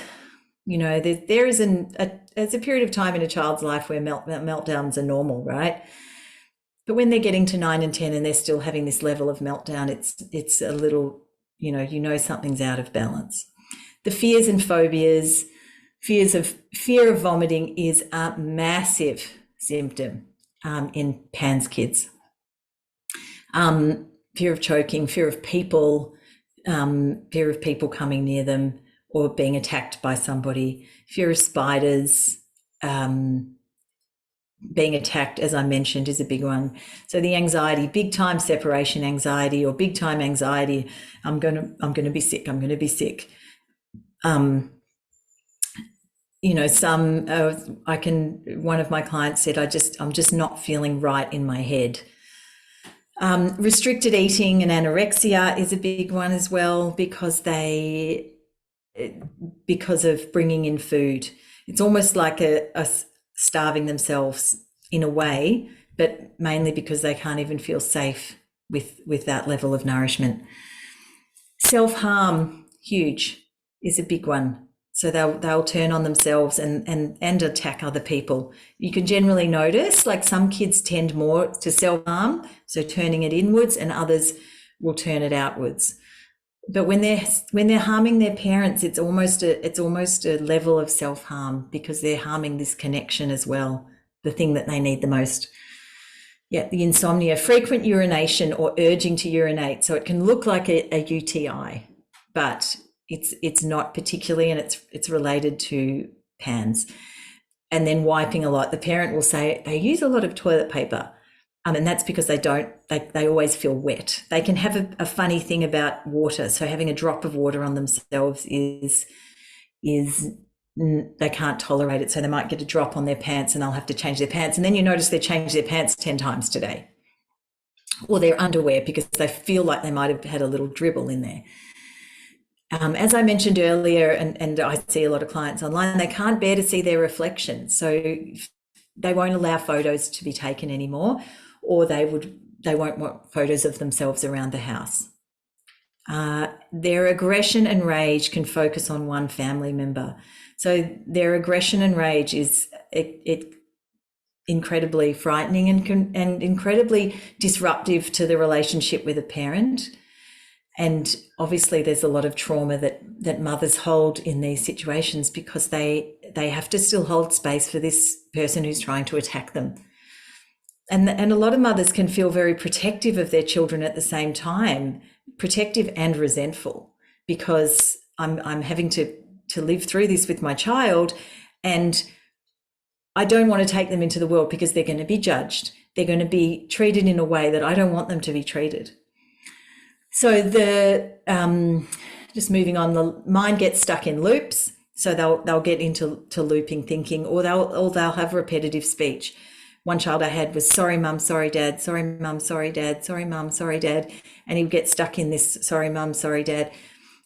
S2: There's a period of time in a child's life where meltdowns are normal, right? But when they're getting to 9 and 10 and they're still having this level of meltdown, it's a little, something's out of balance. The fears and phobias, fear of vomiting is a massive symptom in PANS kids. Fear of choking, fear of people coming near them or being attacked by somebody, fear of spiders, being attacked, as I mentioned, is a big one. So the anxiety, big time separation anxiety or big time anxiety, I'm going to be sick, I'm going to be sick. One of my clients said, I'm just not feeling right in my head. Restricted eating and anorexia is a big one as well, because of bringing in food. It's almost like a starving themselves in a way, but mainly because they can't even feel safe with that level of nourishment. Self-harm, huge, is a big one. So they'll turn on themselves and attack other people. You can generally notice, like, some kids tend more to self-harm, so turning it inwards, and others will turn it outwards. But when they're harming their parents, it's almost a level of self-harm, because they're harming this connection as well, the thing that they need the most. Yeah, the insomnia, frequent urination or urging to urinate. So it can look like a UTI, but it's not particularly, and it's related to PANS. and then wiping a lot. The parent will say they use a lot of toilet paper. And that's because they always feel wet. They can have a funny thing about water. So having a drop of water on themselves is they can't tolerate it. So they might get a drop on their pants and they'll have to change their pants. And then you notice they change their pants 10 times today, or their underwear, because they feel like they might have had a little dribble in there. As I mentioned earlier, and I see a lot of clients online, they can't bear to see their reflection. So they won't allow photos to be taken anymore, or they won't want photos of themselves around the house. Their aggression and rage can focus on one family member. So their aggression and rage is incredibly frightening and incredibly disruptive to the relationship with a parent. And obviously there's a lot of trauma that mothers hold in these situations, because they have to still hold space for this person who's trying to attack them. And a lot of mothers can feel very protective of their children at the same time, protective and resentful, because I'm having to live through this with my child, and I don't want to take them into the world because they're going to be judged. They're going to be treated in a way that I don't want them to be treated. So just moving on, the mind gets stuck in loops. So they'll get into looping thinking, or they'll have repetitive speech. One child I had was, sorry, mum, sorry, dad, sorry, mum, sorry, dad, sorry, mum, sorry, dad. And he would get stuck in this, sorry, mum, sorry, dad.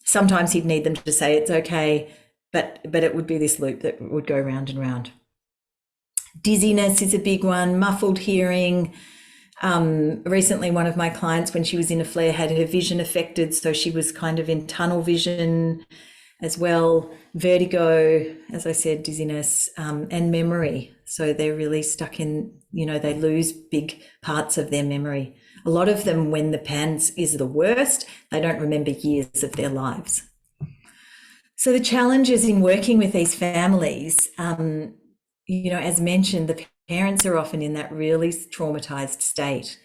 S2: Sometimes he'd need them to say it's okay, but it would be this loop that would go round and round. Dizziness is a big one, muffled hearing. Recently, one of my clients, when she was in a flare, had her vision affected. So she was kind of in tunnel vision as well. Vertigo, as I said, dizziness, and memory. So they're really stuck in, they lose big parts of their memory. A lot of them, when the PANDAS is the worst, they don't remember years of their lives. So the challenges in working with these families, as mentioned, the parents are often in that really traumatized state.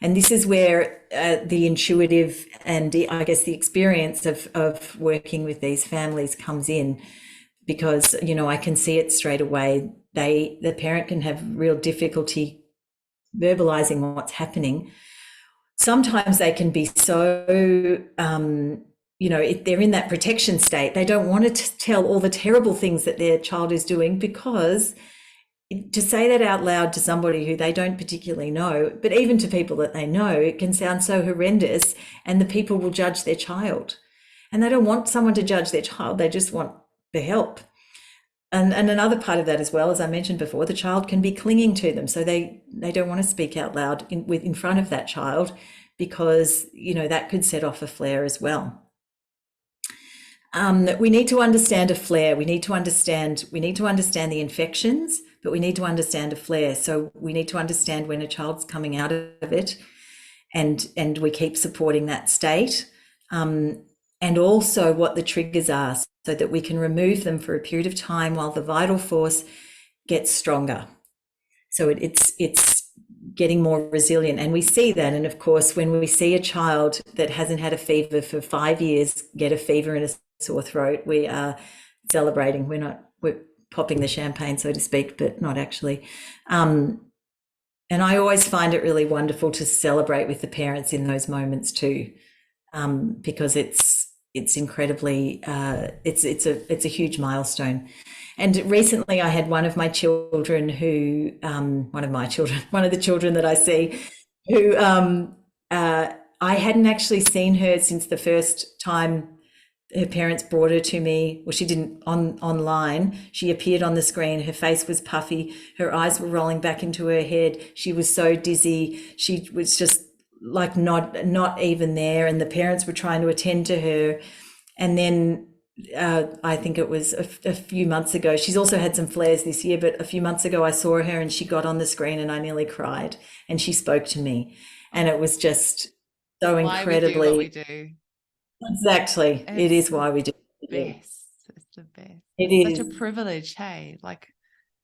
S2: And this is where the intuitive and I guess the experience of working with these families comes in, because, I can see it straight away. The parent can have real difficulty verbalizing what's happening. Sometimes they can be so, if they're in that protection state, they don't want to tell all the terrible things that their child is doing, because to say that out loud to somebody who they don't particularly know, but even to people that they know, it can sound so horrendous, and the people will judge their child. And they don't want someone to judge their child, they just want the help. And another part of that as well, as I mentioned before, the child can be clinging to them. So they don't want to speak out loud in front of that child, because, that could set off a flare as well. We need to understand a flare. We need to understand the infections, but we need to understand a flare. So we need to understand when a child's coming out of it, and we keep supporting that state, and also what the triggers are, so that we can remove them for a period of time while the vital force gets stronger. So it's getting more resilient, and we see that. And of course, when we see a child that hasn't had a fever for 5 years get a fever and a sore throat, we are celebrating. We're popping the champagne, so to speak, but not actually. And I always find it really wonderful to celebrate with the parents in those moments too, because it's incredibly it's a huge milestone. And recently I had one of the children that I see, who I hadn't actually seen her since the first time her parents brought her to me. Well, she didn't online. She appeared on the screen. Her face was puffy. Her eyes were rolling back into her head. She was so dizzy. She was just like not even there. And the parents were trying to attend to her. And then I think it was a few months ago. She's also had some flares this year, but a few months ago I saw her and she got on the screen and I nearly cried, and she spoke to me. And it was just so incredibly.
S1: Why we do what we do.
S2: Exactly. It is why we do
S1: it. It's the best.
S2: It's
S1: such a privilege, hey? Like,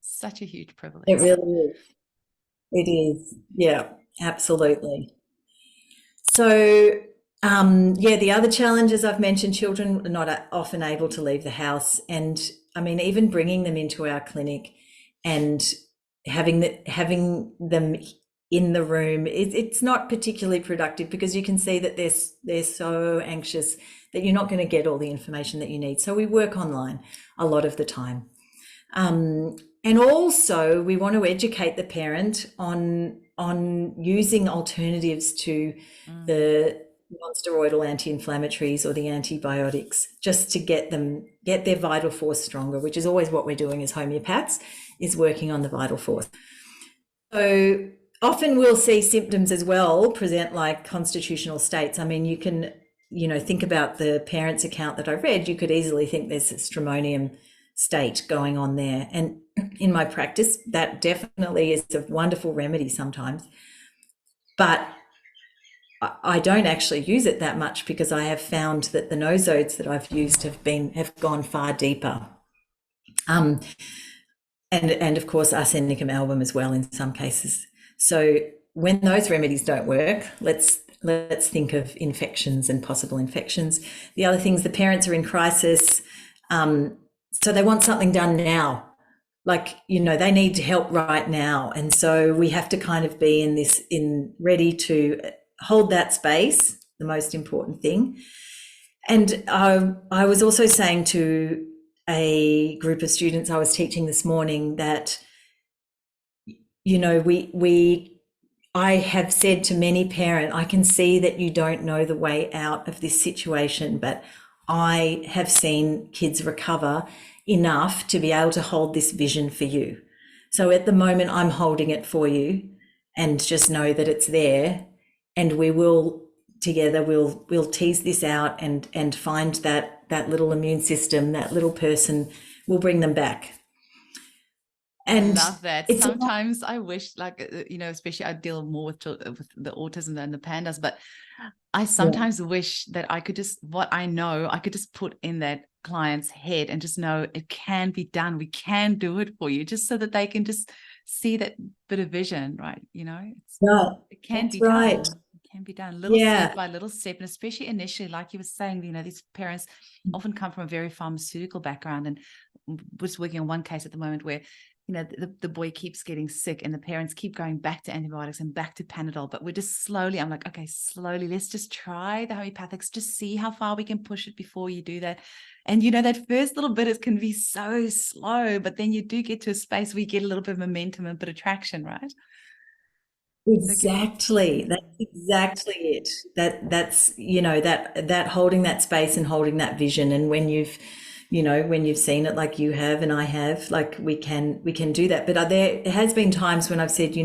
S1: such a huge privilege.
S2: It really is. It is. Yeah, absolutely. So, the other challenges I've mentioned, children are not often able to leave the house. And I mean, even bringing them into our clinic and having them in the room, it's not particularly productive, because you can see that they're so anxious that you're not going to get all the information that you need. So we work online a lot of the time. And also we want to educate the parent on using alternatives to the non-steroidal anti-inflammatories or the antibiotics, just to get their vital force stronger, which is always what we're doing as homeopaths, is working on the vital force. So often we'll see symptoms as well present like constitutional states. I mean, you can, think about the parent's account that I read, you could easily think there's a stramonium state going on there. And in my practice, that definitely is a wonderful remedy sometimes. But I don't actually use it that much, because I have found that the nosodes that I've used have gone far deeper. And of course arsenicum album as well in some cases. So when those remedies don't work, let's think of infections and possible infections. The other things, the parents are in crisis, so they want something done now. Like, they need help right now. And so we have to kind of be ready to hold that space, the most important thing. And I was also saying to a group of students I was teaching this morning that, I have said to many parents, I can see that you don't know the way out of this situation, but I have seen kids recover enough to be able to hold this vision for you. So at the moment, I'm holding it for you, and just know that it's there, and we will together, we'll tease this out and find that little immune system, that little person, we'll bring them back. And
S1: I love that. Sometimes I wish, especially I deal more with the autism than the PANDAS, but I sometimes wish that I could just, what I know, I could just put in that client's head and just know it can be done. We can do it for you, just so that they can just see that bit of vision, right? It can be done. It can be done little step by little step. And especially initially, like you were saying, these parents often come from a very pharmaceutical background. And was working on one case at the moment where the boy keeps getting sick and the parents keep going back to antibiotics and back to Panadol, but we're just slowly, I'm like, okay, slowly, let's just try the homeopathics, just see how far we can push it before you do that. And that first little bit, it can be so slow, but then you do get to a space where you get a little bit of momentum and a bit of traction, right?
S2: Exactly. That's exactly it. That's that holding that space and holding that vision. And when you've seen it like you have and I have, like we can do that. But there has been times when I've said,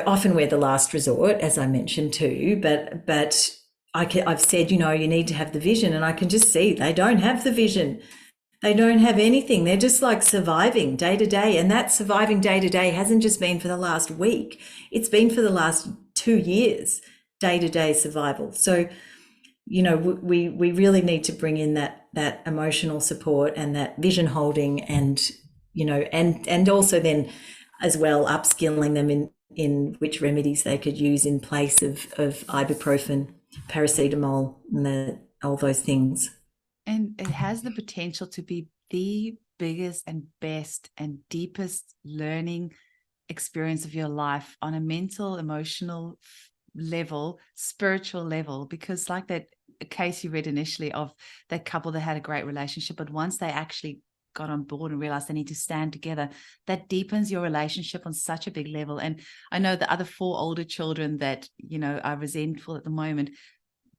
S2: often we're the last resort, as I mentioned too, but I've said, you need to have the vision, and I can just see they don't have the vision. They don't have anything. They're just like surviving day to day. And that surviving day to day hasn't just been for the last week. It's been for the last 2 years, day to day survival. So, we really need to bring in that emotional support and that vision holding, and, and also then as well upskilling them in which remedies they could use in place of ibuprofen, paracetamol, and all those things.
S1: And it has the potential to be the biggest and best and deepest learning experience of your life on a mental, emotional level, spiritual level, because like that case you read initially of that couple that had a great relationship, but once they actually got on board and realized they need to stand together, that deepens your relationship on such a big level. And I know the other 4 older children that, are resentful at the moment,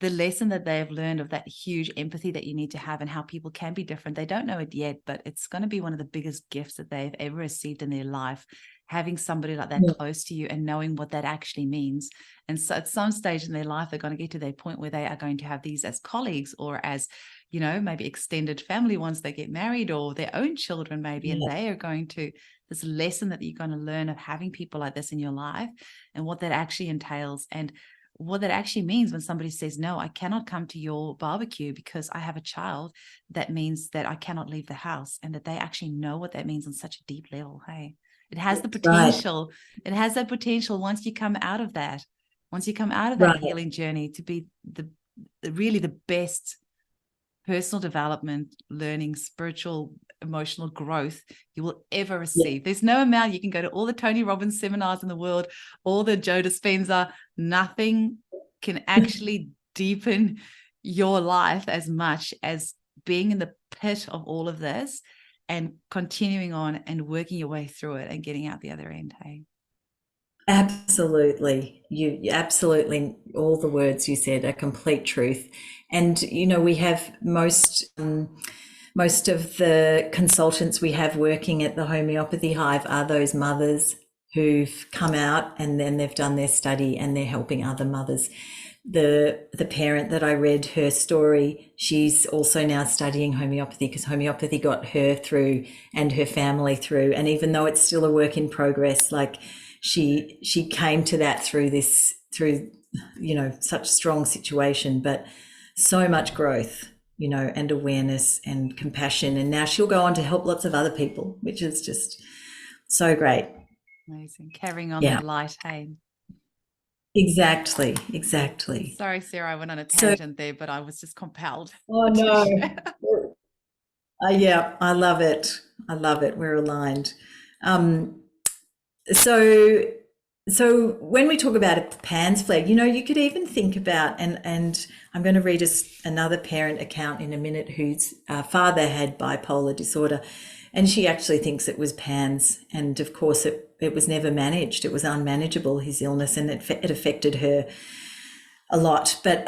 S1: the lesson that they've learned of that huge empathy that you need to have and how people can be different. They don't know it yet, but it's going to be one of the biggest gifts that they've ever received in their life, having somebody like that close to you and knowing what that actually means. And so at some stage in their life, they're going to get to their point where they are going to have these as colleagues or as, maybe extended family once they get married, or their own children maybe, and they are going to, this lesson that you're going to learn of having people like this in your life and what that actually entails, and what that actually means when somebody says, no, I cannot come to your barbecue because I have a child. That means that I cannot leave the house, and that they actually know what that means on such a deep level. Hey, it has the potential. Right. It has that potential once you come out of that, healing journey, to be really the best personal development, learning, spiritual emotional growth you will ever receive. There's no amount. You can go to all the Tony Robbins seminars in the world, all the Joe Dispenza, nothing can actually deepen your life as much as being in the pit of all of this and continuing on and working your way through it and getting out the other end. Hey,
S2: absolutely. You absolutely, all the words you said are complete truth. And we have most of the consultants we have working at the Homeopathy Hive are those mothers who've come out and then they've done their study and they're helping other mothers. The parent that I read her story, she's also now studying homeopathy because homeopathy got her through and her family through. And even though it's still a work in progress, like she came to that through such strong situation, but so much growth, and awareness and compassion. And now she'll go on to help lots of other people, which is just so great.
S1: Amazing. Carrying on that light, hey.
S2: Exactly.
S1: Sorry, Sarah, I went on a tangent there, but I was just compelled.
S2: Oh, no. Yeah, I love it. We're aligned. So when we talk about a PANS flare, you could even think about, and I'm going to read another parent account in a minute whose father had bipolar disorder, and she actually thinks it was PANS. And of course, it was never managed. It was unmanageable, his illness, and it affected her a lot. But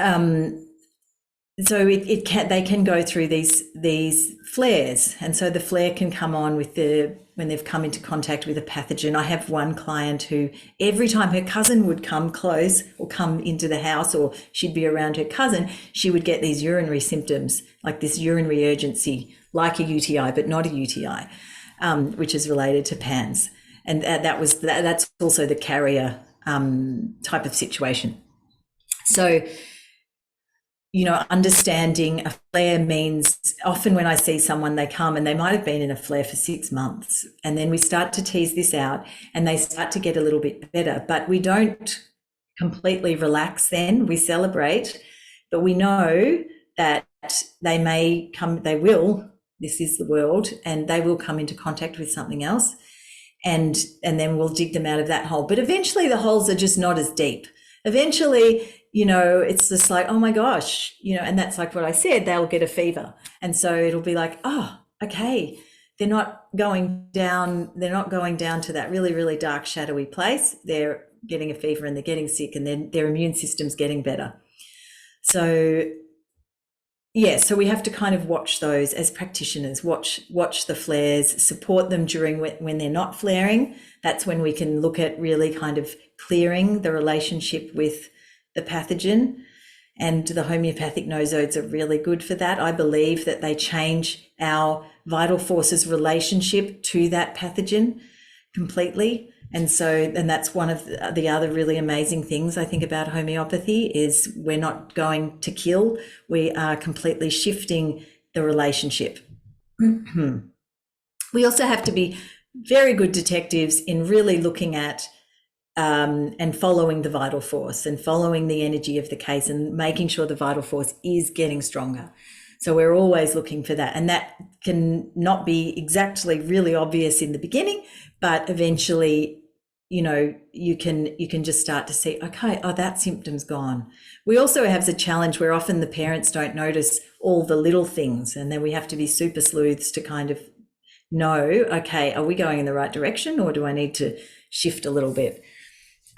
S2: so they can go through these flares, and so the flare can come on when they've come into contact with a pathogen. I have one client who every time her cousin would come close or come into the house, or she'd be around her cousin, she would get these urinary symptoms, like this urinary urgency, like a UTI, but not a UTI, which is related to PANS. And that's also the carrier type of situation. So, understanding a flare means often when I see someone, they come and they might have been in a flare for 6 months, and then we start to tease this out and they start to get a little bit better, but we don't completely relax then. We celebrate, but we know that they will, this is the world, and they will come into contact with something else, and then we'll dig them out of that hole. But eventually the holes are just not as deep. Eventually, it's just like, oh my gosh, and that's like what I said, they'll get a fever. And so it'll be like, oh, okay, they're not going down to that really, really dark, shadowy place. They're getting a fever and they're getting sick, and then their immune system's getting better. So so we have to kind of watch those as practitioners, watch the flares, support them during when they're not flaring. That's when we can look at really kind of clearing the relationship with the pathogen, and the homeopathic nosodes are really good for that. I believe that they change our vital forces relationship to that pathogen completely. And that's one of the other really amazing things I think about homeopathy is we're not going to kill, we are completely shifting the relationship. We also have to be very good detectives in really looking at and following the vital force and following the energy of the case and making sure the vital force is getting stronger. So we're always looking for that, and that can not be exactly really obvious in the beginning, but eventually, you can just start to see, okay, oh, that symptom's gone. We also have the challenge where often the parents don't notice all the little things, and then we have to be super sleuths to kind of know, okay, are we going in the right direction, or do I need to shift a little bit?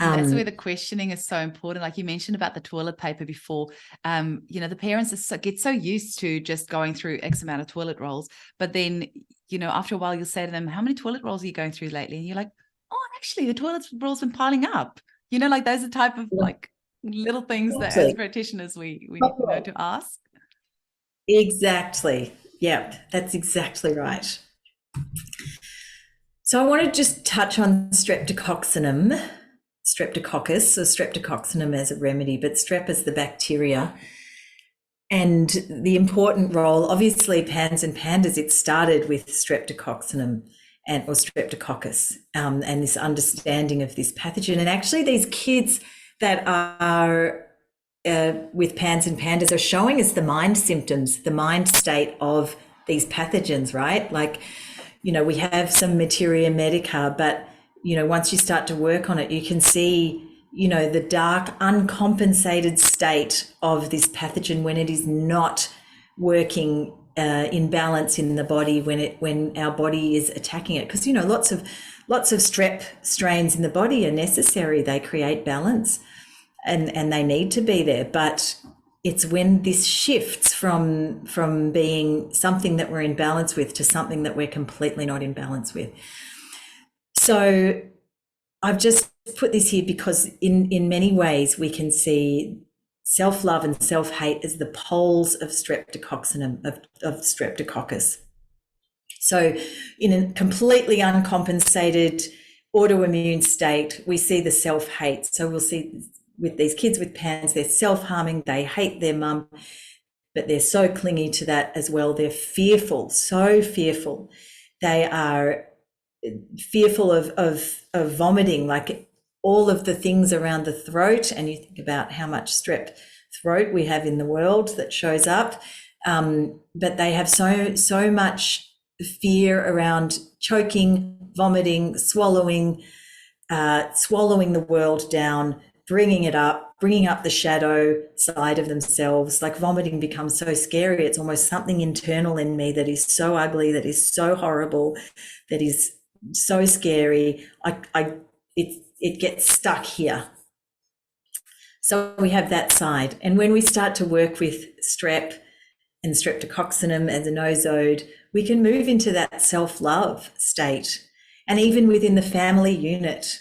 S1: That's where the questioning is so important. Like you mentioned about the toilet paper before, the parents get so used to just going through X amount of toilet rolls. But then, after a while, you'll say to them, how many toilet rolls are you going through lately? And you're like, oh, actually, the toilet rolls been piling up. Like those are type of like little things that as practitioners we need to know to ask.
S2: Exactly. Yeah, that's exactly right. So I want to just touch on streptococcinum. Streptococcus, or streptococcinum as a remedy, but strep as the bacteria, and the important role. Obviously, PANS and PANDAS, it started with streptococcinum or streptococcus, and this understanding of this pathogen. And actually, these kids that are with PANS and PANDAS are showing us the mind symptoms, the mind state of these pathogens, right? Like, we have some materia medica, but, once you start to work on it, you can see, the dark, uncompensated state of this pathogen when it is not working in balance in the body, when our body is attacking it. Because, lots of strep strains in the body are necessary. They create balance and they need to be there. But it's when this shifts from being something that we're in balance with to something that we're completely not in balance with. So I've just put this here because in many ways we can see self-love and self-hate as the poles of streptococcinum, of streptococcus. So in a completely uncompensated autoimmune state, we see the self-hate. So we'll see with these kids with PANDAS, they're self-harming, they hate their mum, but they're so clingy to that as well. They're fearful, so fearful. They are fearful of vomiting, like all of the things around the throat. And you think about how much strep throat we have in the world that shows up. But they have so much fear around choking, vomiting, swallowing the world down, bringing up the shadow side of themselves. Like vomiting becomes so scary. It's almost something internal in me that is so ugly, that is so horrible, that is so scary. It gets stuck here. So we have that side. And when we start to work with strep and streptococcinum and the nosode, we can move into that self-love state. And even within the family unit,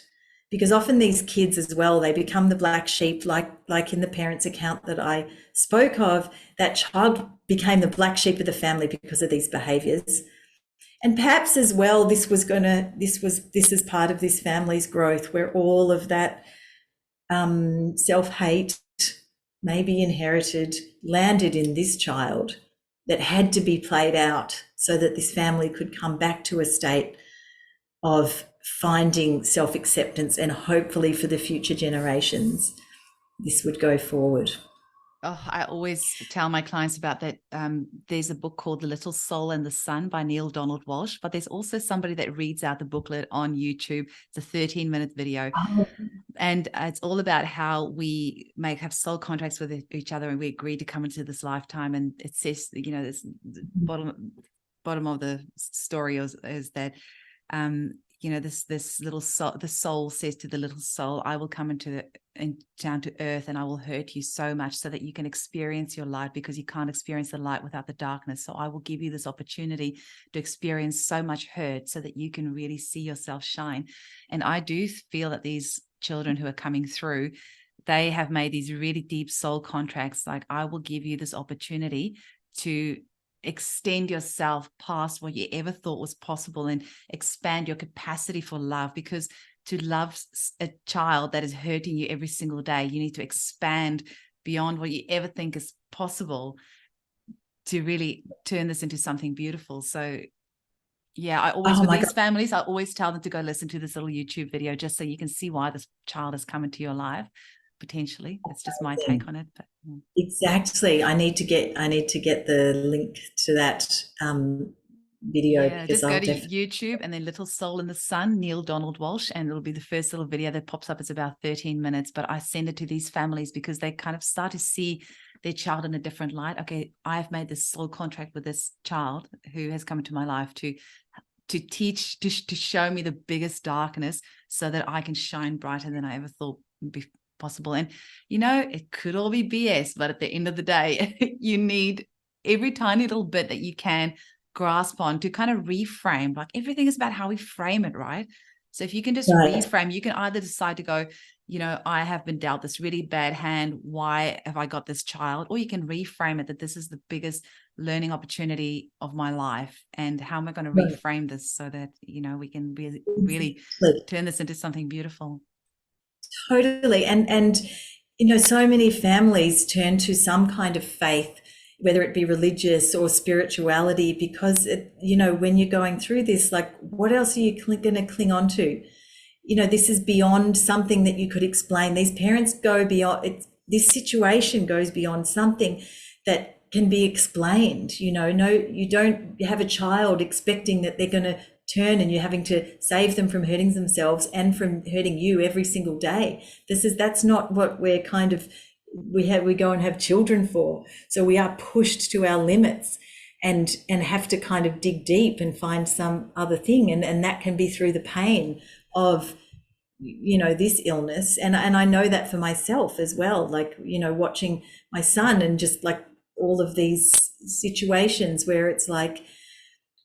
S2: because often these kids as well, they become the black sheep, like in the parents' account that I spoke of, that child became the black sheep of the family because of these behaviors. And perhaps as well, this is part of this family's growth, where all of that self-hate, maybe inherited, landed in this child, that had to be played out so that this family could come back to a state of finding self-acceptance, and hopefully for the future generations, this would go forward.
S1: Oh, I always tell my clients about that. There's a book called The Little Soul and the Sun by Neil Donald Walsh, but there's also somebody that reads out the booklet on YouTube. It's a 13-minute video. Oh. And it's all about how we have soul contracts with each other, and we agree to come into this lifetime. And it says, this bottom of the story is that, this little soul, the soul says to the little soul, I will come down to earth, and I will hurt you so much so that you can experience your light, because you can't experience the light without the darkness. So I will give you this opportunity to experience so much hurt so that you can really see yourself shine. And I do feel that these children who are coming through, they have made these really deep soul contracts. Like, I will give you this opportunity to extend yourself past what you ever thought was possible and expand your capacity for love, because to love a child that is hurting you every single day, you need to expand beyond what you ever think is possible to really turn this into something beautiful. So yeah, I always, with these families, I always tell them to go listen to this little YouTube video, just so you can see why this child has come into your life. Potentially, that's just my take on it. But
S2: exactly, I need to get the link to that video.
S1: Yeah, just go to YouTube and then Little Soul in the Sun, Neil Donald Walsh, and it'll be the first little video that pops up. It's about 13 minutes, but I send it to these families because they kind of start to see their child in a different light. Okay, I've made this soul contract with this child who has come into my life to teach, to show me the biggest darkness so that I can shine brighter than I ever thought would be possible. And it could all be BS, but at the end of the day, you need every tiny little bit that you can grasp on to kind of reframe. Like, everything is about how we frame it, right? So if you can just reframe, you can either decide to go, I have been dealt this really bad hand, why have I got this child? Or you can reframe it that this is the biggest learning opportunity of my life, and how am I going to reframe this so that we can really turn this into something beautiful.
S2: Totally. And so many families turn to some kind of faith, whether it be religious or spirituality, because when you're going through this, like, what else are you going to cling on to? This is beyond something that you could explain. These parents go beyond this situation, goes beyond something that can be explained. No, you don't have a child expecting that they're going to turn and you're having to save them from hurting themselves and from hurting you every single day. That's not what we're kind of, we go and have children for. So we are pushed to our limits and have to kind of dig deep and find some other thing. And that can be through the pain of, this illness. And I know that for myself as well, like, watching my son and just like all of these situations where it's like,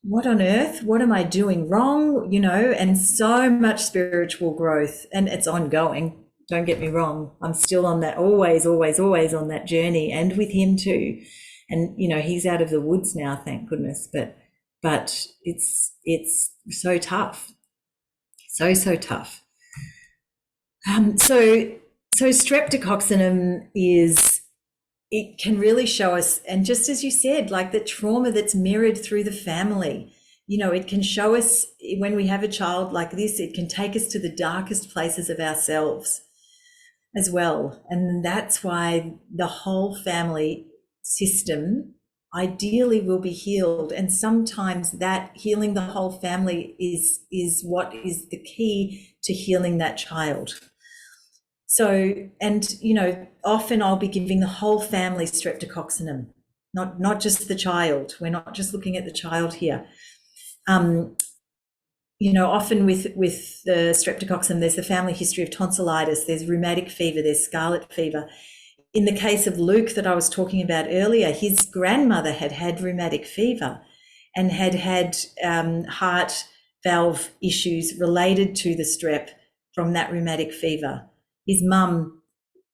S2: what on earth, what am I doing wrong? And so much spiritual growth, and it's ongoing. Don't get me wrong. I'm still on that, always on that journey, and with him too. And, he's out of the woods now, thank goodness. But it's so tough. So tough. So streptococcinum it can really show us, and just as you said, like the trauma that's mirrored through the family, it can show us when we have a child like this, it can take us to the darkest places of ourselves as well. And that's why the whole family system ideally will be healed. And sometimes that healing the whole family is what is the key to healing that child. So, and, often I'll be giving the whole family streptococcinum, not just the child. We're not just looking at the child here. Often with the streptococcinum, there's the family history of tonsillitis, there's rheumatic fever, there's scarlet fever. In the case of Luke that I was talking about earlier, his grandmother had rheumatic fever and had heart valve issues related to the strep from that rheumatic fever. His mum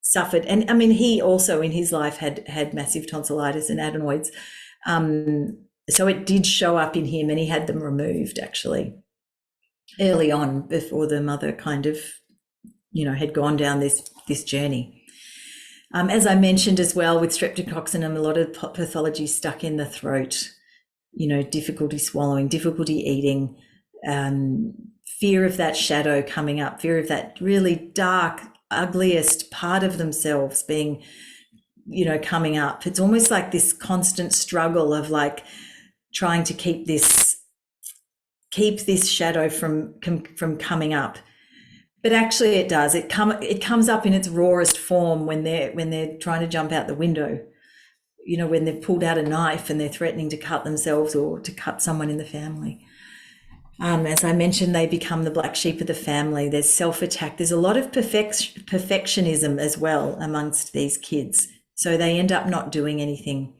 S2: suffered, and I mean, he also in his life had massive tonsillitis and adenoids. So it did show up in him, and he had them removed actually early on before the mother kind of, had gone down this journey. As I mentioned as well, with streptococcinum, a lot of pathology stuck in the throat, difficulty swallowing, difficulty eating, fear of that shadow coming up, fear of that really dark, ugliest part of themselves being, coming up. It's almost like this constant struggle of like trying to keep this shadow from coming up. But actually it does. It comes up in its rawest form when they're trying to jump out the window, when they've pulled out a knife and they're threatening to cut themselves or to cut someone in the family. As I mentioned, they become the black sheep of the family. There's self-attack. There's a lot of perfectionism as well amongst these kids. So they end up not doing anything.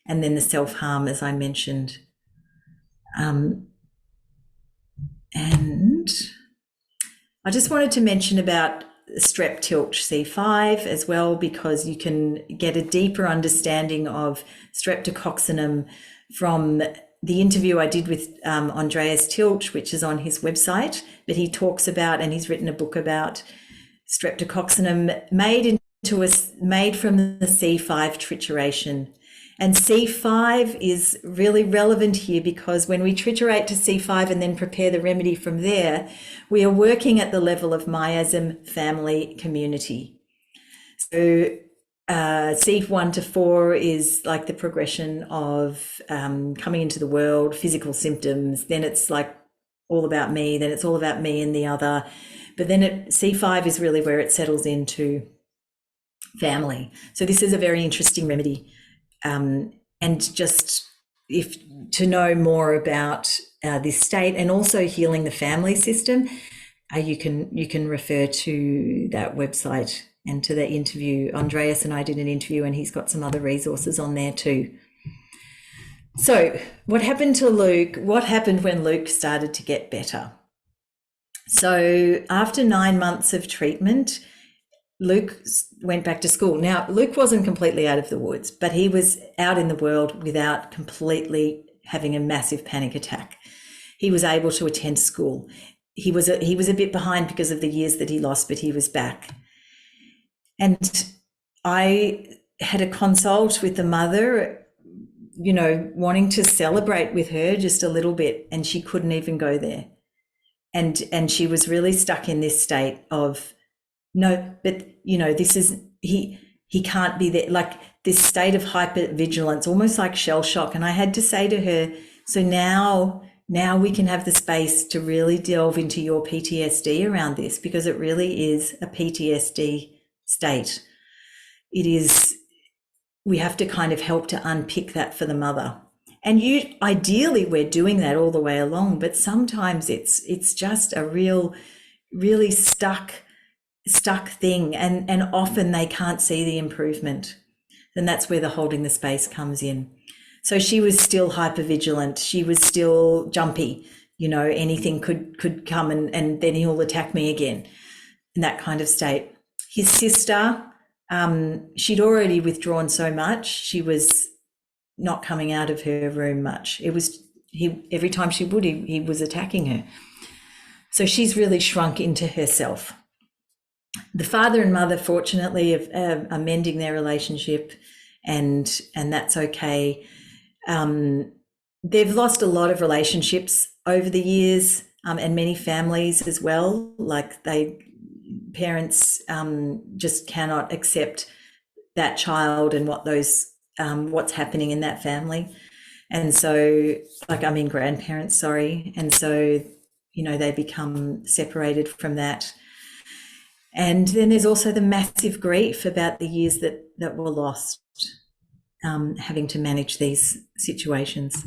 S2: And then the self-harm, as I mentioned. And I just wanted to mention about strep tilt C5 as well, because you can get a deeper understanding of streptococcinum from the interview I did with Andreas Tilch, which is on his website, but he talks about, and he's written a book about streptococcinum made from the C5 trituration. And C5 is really relevant here because when we triturate to C5 and then prepare the remedy from there, we are working at the level of miasm family community. So C1 to 4 is like the progression of coming into the world, physical symptoms. Then it's like all about me. Then it's all about me and the other. But then C5 is really where it settles into family. So this is a very interesting remedy. And just if to know more about this state and also healing the family system, you can refer to that website and to the interview. Andreas and I did an interview, and he's got some other resources on there too. So what happened to Luke? What happened when Luke started to get better? So after 9 months of treatment, Luke went back to school. Now, Luke wasn't completely out of the woods, but he was out in the world without completely having a massive panic attack. He was able to attend school. He was a bit behind because of the years that he lost, but he was back. And I had a consult with the mother, wanting to celebrate with her just a little bit, and she couldn't even go there. And she was really stuck in this state of, no, but this is, he he can't be there, like this state of hypervigilance, almost like shell shock. And I had to say to her, so now we can have the space to really delve into your PTSD around this, because it really is a PTSD state. It is, we have to kind of help to unpick that for the mother. And ideally we're doing that all the way along, but sometimes it's just a really stuck thing, and often they can't see the improvement. And that's where the holding the space comes in. So she was still hypervigilant. She was still jumpy. Anything could come and then he'll attack me again, in that kind of state. His sister, she'd already withdrawn so much. She was not coming out of her room much. Every time she would, he was attacking her. So she's really shrunk into herself. The father and mother, fortunately, are mending their relationship, and that's okay. They've lost a lot of relationships over the years, and many families as well. Like parents just cannot accept that child and what's happening in that family. And so, grandparents, sorry. And so, they become separated from that. And then there's also the massive grief about the years that were lost, having to manage these situations.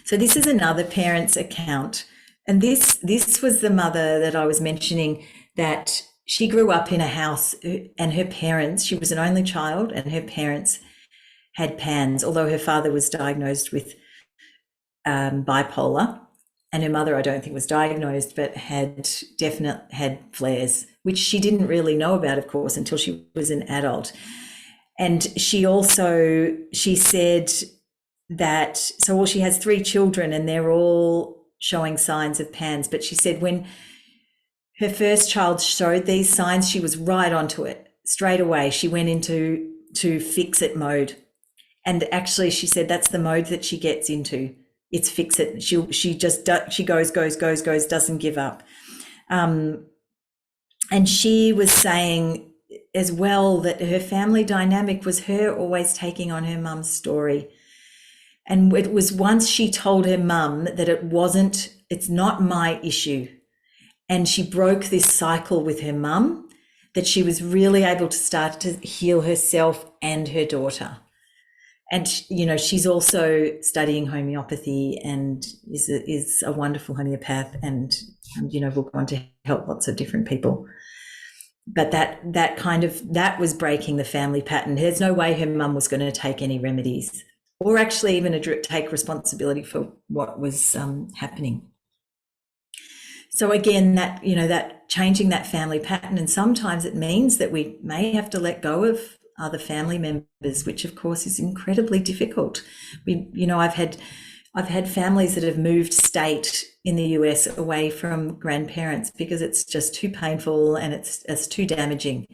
S2: So this is another parent's account. And this was the mother that I was mentioning, that she grew up in a house, and her parents, she was an only child, and her parents had PANDAS, although her father was diagnosed with bipolar. And her mother, I don't think, was diagnosed, but had flares, which she didn't really know about, of course, until she was an adult. And she said that, she has 3 children and they're all showing signs of PANDAS. But she said when her first child showed these signs, she was right onto it straight away. She went into fix it mode. And actually, she said that's the mode that she gets into. It's fix it. She goes, doesn't give up. And she was saying as well that her family dynamic was her always taking on her mum's story. And it was once she told her mum that it's not my issue. And she broke this cycle with her mum, that she was really able to start to heal herself and her daughter. And, she's also studying homeopathy and is a wonderful homeopath, and will go on to help lots of different people. But that was breaking the family pattern. There's no way her mum was going to take any remedies, or actually even take responsibility for what was happening. So again, that changing that family pattern, and sometimes it means that we may have to let go of other family members, which of course is incredibly difficult. I've had families that have moved state in the US away from grandparents because it's just too painful and it's too damaging.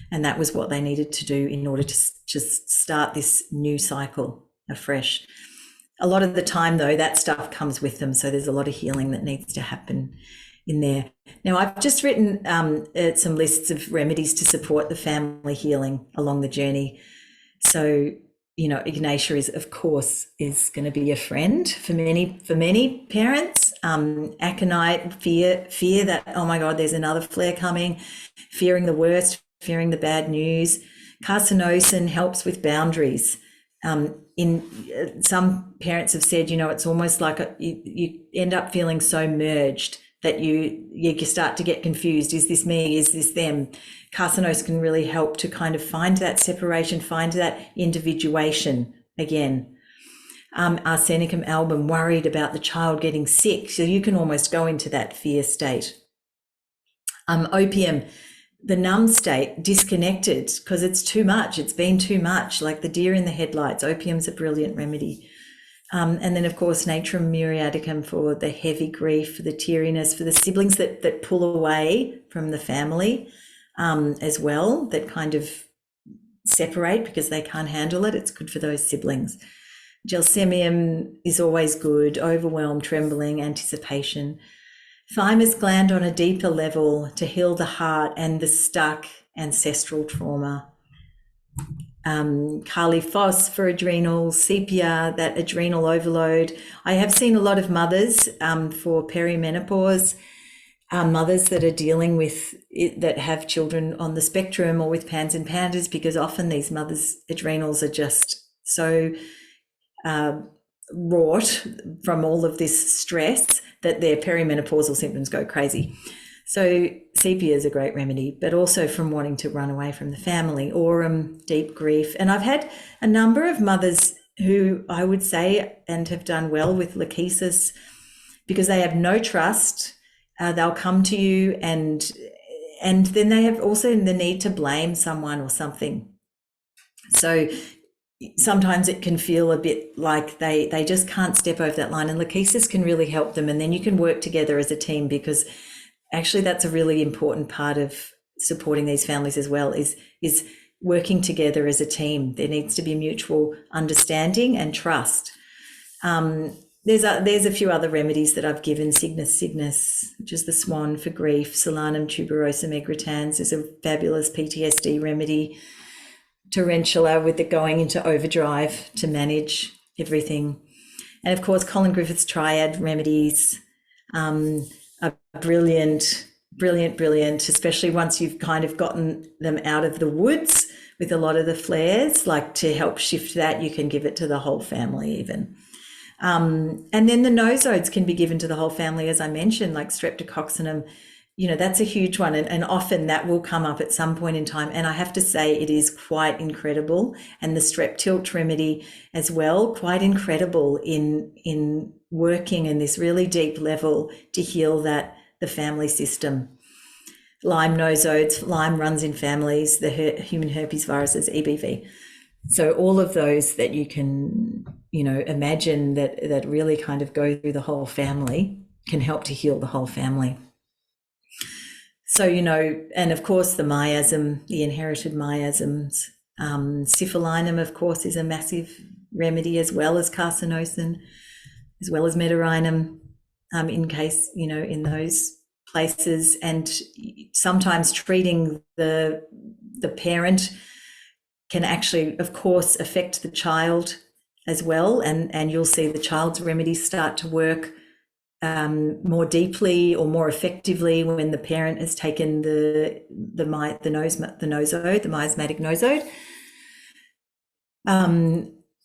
S2: And that was what they needed to do in order to just start this new cycle afresh. A lot of the time though, that stuff comes with them. So there's a lot of healing that needs to happen in there. Now, I've just written some lists of remedies to support the family healing along the journey. So, Ignatia is going to be a friend for many parents. Aconite, fear that, oh my God, there's another flare coming, fearing the worst, fearing the bad news. Carcinosin helps with boundaries. Some parents have said, it's almost like you end up feeling so merged that you start to get confused. Is this me? Is this them? Carcinosis can really help to kind of find that separation, find that individuation again. Arsenicum album, worried about the child getting sick. So you can almost go into that fear state. Opium, the numb state, disconnected because it's too much. It's been too much, like the deer in the headlights. Opium's a brilliant remedy. And then, of course, Natrum muriaticum for the heavy grief, for the teariness, for the siblings that pull away from the family as well, that kind of separate because they can't handle it. It's good for those siblings. Gelsemium is always good, overwhelm, trembling, anticipation. Thymus gland on a deeper level to heal the heart and the stuck ancestral trauma. Carly Foss for adrenals, sepia, that adrenal overload. I have seen a lot of mothers for perimenopause, mothers that are dealing with it, that have children on the spectrum or with PANS and PANDAS, because often these mothers' adrenals are just so wrought from all of this stress that their perimenopausal symptoms go crazy. So sepia is a great remedy, but also from wanting to run away from the family or deep grief. And I've had a number of mothers who I would say and have done well with lachesis because they have no trust. They'll come to you and then they have also the need to blame someone or something. So sometimes it can feel a bit like they just can't step over that line, and lachesis can really help them. And then you can work together as a team, because actually that's a really important part of supporting these families as well, is working together as a team. There needs to be mutual understanding and trust. There's a few other remedies that I've given. Cygnus, which is the swan for grief. Solanum tuberosum egritans is a fabulous PTSD remedy. Tarantula with the going into overdrive to manage everything. And of course, Colin Griffith's triad remedies are brilliant, especially once you've kind of gotten them out of the woods with a lot of the flares. Like, to help shift that, you can give it to the whole family even. And then the nosodes can be given to the whole family, as I mentioned, like streptococcinum. That's a huge one, and often that will come up at some point in time. And I have to say, it is quite incredible. And the strep tilt remedy as well, quite incredible in working in this really deep level to heal the family system. Lyme nosodes, Lyme runs in families, the human herpes viruses, EBV. So all of those that you can, imagine that really kind of go through the whole family can help to heal the whole family. So, and of course the miasm, the inherited miasms, syphilinum, of course, is a massive remedy, as well as carcinosin, as well as meterinum, in case, in those places. And sometimes treating the parent can actually, of course, affect the child as well. And you'll see the child's remedies start to work more deeply or more effectively when the parent has taken the miasmatic nosode.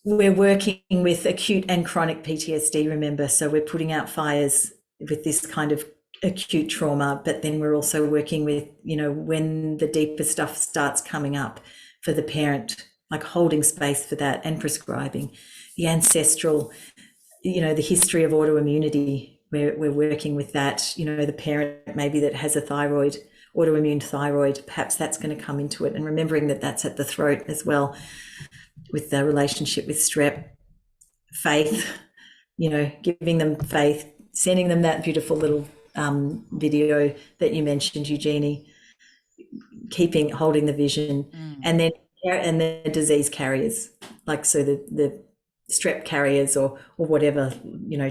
S2: We're working with acute and chronic PTSD, remember, so we're putting out fires with this kind of acute trauma, but then we're also working with, when the deeper stuff starts coming up for the parent, like holding space for that and prescribing. The ancestral, the history of autoimmunity, we're working with that. The parent maybe that has a autoimmune thyroid, perhaps that's going to come into it, and remembering that that's at the throat as well, with the relationship with strep. Faith, giving them faith, sending them that beautiful little video that you mentioned, Eugenie, holding the vision. And then the disease carriers, like, so the strep carriers or whatever,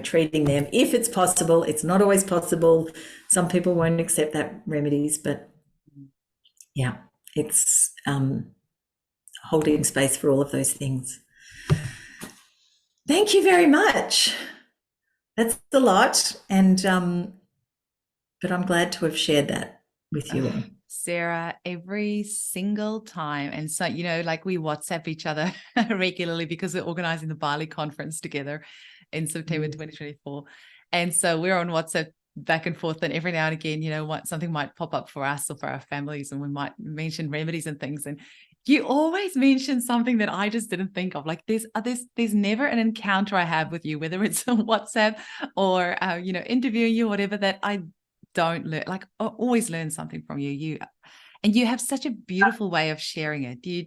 S2: treating them if it's possible. It's not always possible. Some people won't accept that remedies, but yeah, it's holding space for all of those things. Thank you very much. That's a lot, and but I'm glad to have shared that with you all.
S1: Sarah, every single time. And so, like, we WhatsApp each other regularly because we're organizing the Bali conference together in September 2024. And so we're on WhatsApp back and forth, and every now and again, something might pop up for us or for our families, and we might mention remedies and things. And you always mention something that I just didn't think of. Like, there's never an encounter I have with you, whether it's on WhatsApp or, interviewing you, whatever, that I don't learn. Like, I always learn something from you. And you have such a beautiful way of sharing it. You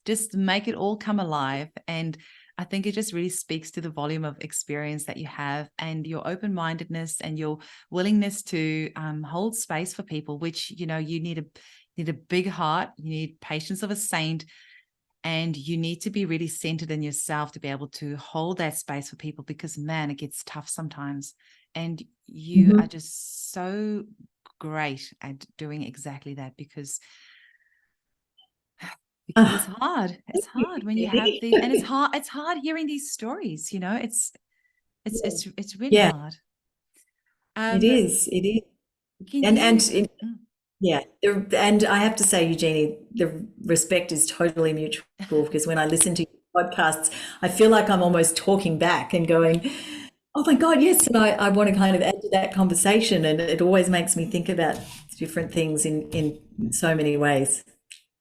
S1: just make it all come alive. And I think it just really speaks to the volume of experience that you have, and your open-mindedness and your willingness to hold space for people, which, you need a big heart, you need patience of a saint, and you need to be really centered in yourself to be able to hold that space for people, because, man, it gets tough sometimes. And you are just so great at doing exactly that, because because it's hard. It's hard when you have these, and it's hard hearing these stories, you know, it's really
S2: Yeah,
S1: hard.
S2: it is. It is.
S1: Can
S2: And
S1: you,
S2: yeah, and I have to say, Eugenie, the respect is totally mutual because when I listen to your podcasts, I feel like I'm almost talking back and going, oh my God, yes. And I want to kind of add to that conversation. And it always makes me think about different things in so many ways.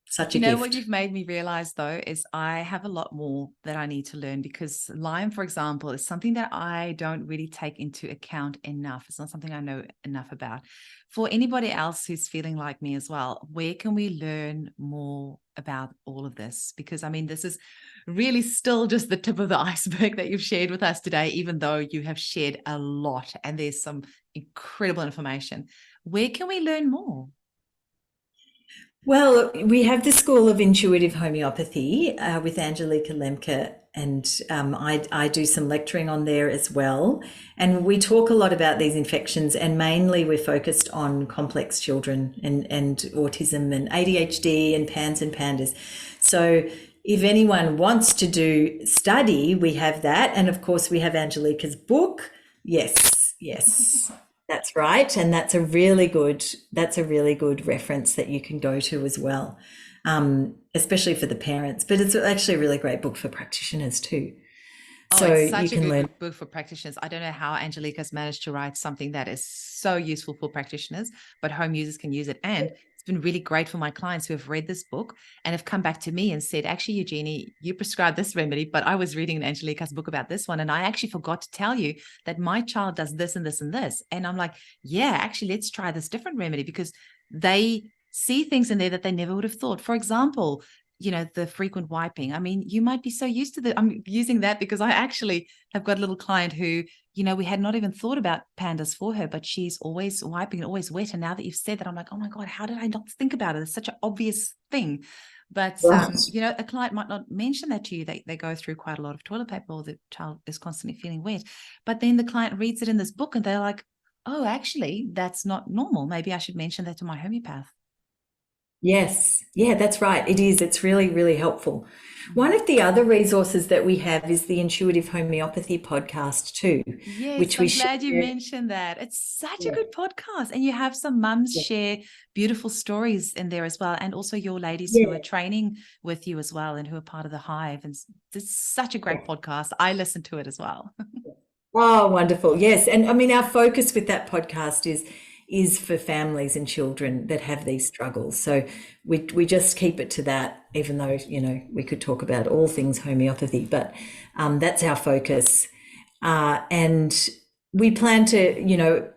S2: Such a
S1: you know what
S2: gift.
S1: you've made me realize though is I have a lot more that I need to learn, because Lyme, for example, is something that I don't really take into account enough. It's not something I know enough about. For anybody else who's feeling like me as well, where can we learn more about all of this? Because I mean, this is really still just the tip of the iceberg that you've shared with us today, even though you have shared a lot and there's some incredible information. Where can we learn more?
S2: Well, we have the School of Intuitive Homeopathy with Angelica Lemke, and I do some lecturing on there as well. And we talk a lot about these infections, and mainly we're focused on complex children and autism and ADHD and PANS and PANDAS. So if anyone wants to do study, we have that. And of course, we have Angelica's book. Yes, yes. That's right. And that's a really good reference that you can go to as well, especially for the parents. But it's actually a really great book for practitioners too.
S1: So it's such a good book for practitioners. I don't know how Angelica's managed to write something that is so useful for practitioners, but home users can use it. And it's been really great for my clients who have read this book and have come back to me and said, actually, Eugenie, you prescribed this remedy, but I was reading Angelica's book about this one, and I actually forgot to tell you that my child does this and this and this. And I'm like, yeah, actually, let's try this different remedy, because they see things in there that they never would have thought. For example, you know, the frequent wiping. I mean, you might be so used to that. I'm using that because I actually have got a little client who, you know, we had not even thought about PANDAS for her, but she's always wiping and always wet. And now that you've said that, I'm like, oh my God, how did I not think about it? It's such an obvious thing. But, you know, a client might not mention that to you. They go through quite a lot of toilet paper, or the child is constantly feeling wet. But then the client reads it in this book and they're like, oh, actually, that's not normal. Maybe I should mention that to my homeopath.
S2: Yes. Yeah, that's right. It is. It's really, really helpful. One of the other resources that we have is the Intuitive Homeopathy podcast too.
S1: Yes,
S2: which
S1: I'm glad you mentioned that. It's such a good podcast. And you have some mums share beautiful stories in there as well. And also your ladies who are training with you as well and who are part of the Hive. And it's such a great podcast. I listen to it as well.
S2: Oh, wonderful. Yes. And I mean, our focus with that podcast is for families and children that have these struggles. So we just keep it to that, even though, you know, we could talk about all things homeopathy, but that's our focus. And we plan to, you know,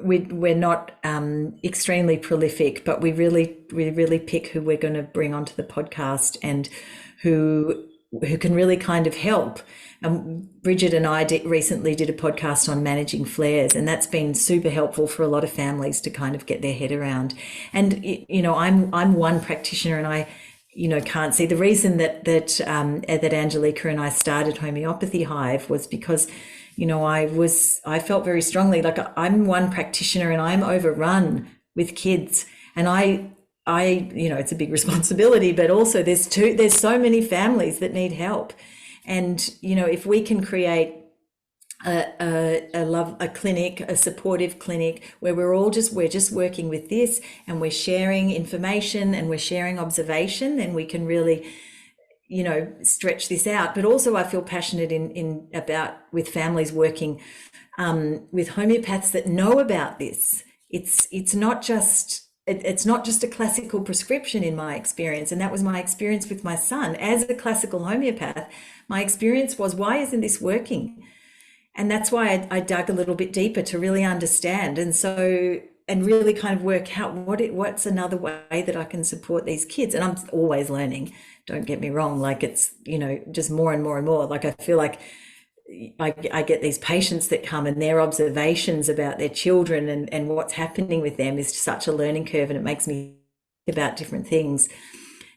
S2: we're not extremely prolific, but we really pick who we're going to bring onto the podcast and who can really kind of help. Bridget and I recently did a podcast on managing flares, and that's been super helpful for a lot of families to kind of get their head around. And, you know, I'm one practitioner, and I, you know, can't see the reason that Angelica and I started Homeopathy Hive was because, you know, I felt very strongly like I'm one practitioner and I'm overrun with kids, and I, you know, it's a big responsibility, but also there's so many families that need help. And, you know, if we can create a clinic, a supportive clinic where we're just working with this and we're sharing information and we're sharing observation, then we can really, you know, stretch this out. But also I feel passionate about with families working with homeopaths that know about this. It's not just a classical prescription in my experience. And that was my experience with my son. As a classical homeopath, my experience was, why isn't this working? And that's why I dug a little bit deeper to really understand. And really kind of work out what's another way that I can support these kids. And I'm always learning, don't get me wrong. Like it's, you know, just more and more and more. Like I feel like I get these patients that come and their observations about their children and what's happening with them is such a learning curve, and it makes me think about different things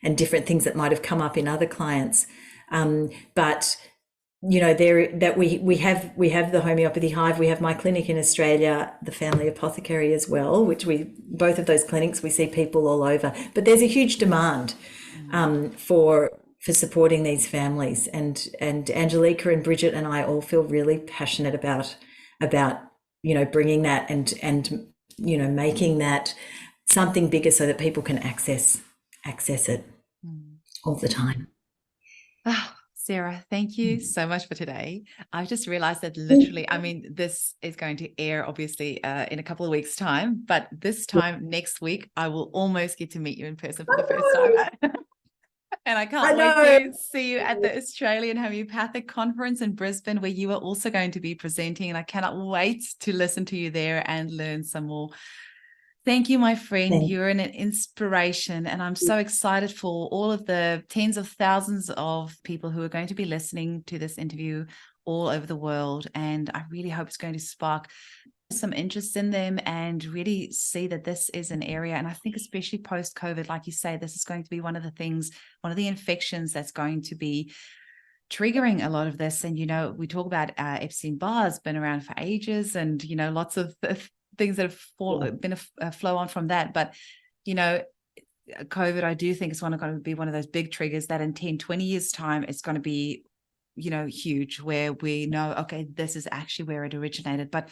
S2: and different things that might have come up in other clients. But you know, we have the Homeopathy Hive, we have my clinic in Australia, the Family Apothecary as well, which both of those clinics we see people all over. But there's a huge demand for supporting these families. And Angelica and Bridget and I all feel really passionate about bringing that and making that something bigger so that people can access it all the time.
S1: Oh, Sarah, thank you so much for today. I've just realized that literally, I mean, this is going to air obviously in a couple of weeks' time, but this time next week, I will almost get to meet you in person for the first time. And I can't wait to see you at the Australian Homeopathic Conference in Brisbane, where you are also going to be presenting. And I cannot wait to listen to you there and learn some more. Thank you, my friend. You're an inspiration. And I'm so excited for all of the tens of thousands of people who are going to be listening to this interview all over the world. And I really hope it's going to spark some interest in them and really see that this is an area. And I think especially post-COVID, like you say, this is going to be one of the things, one of the infections that's going to be triggering a lot of this. And, we talk about Epstein-Barr has been around for ages, and, lots of things that have been a flow on from that. But, COVID, I do think is going to be one of those big triggers that in 10, 20 years time, it's going to be, huge, where we know, okay, this is actually where it originated. But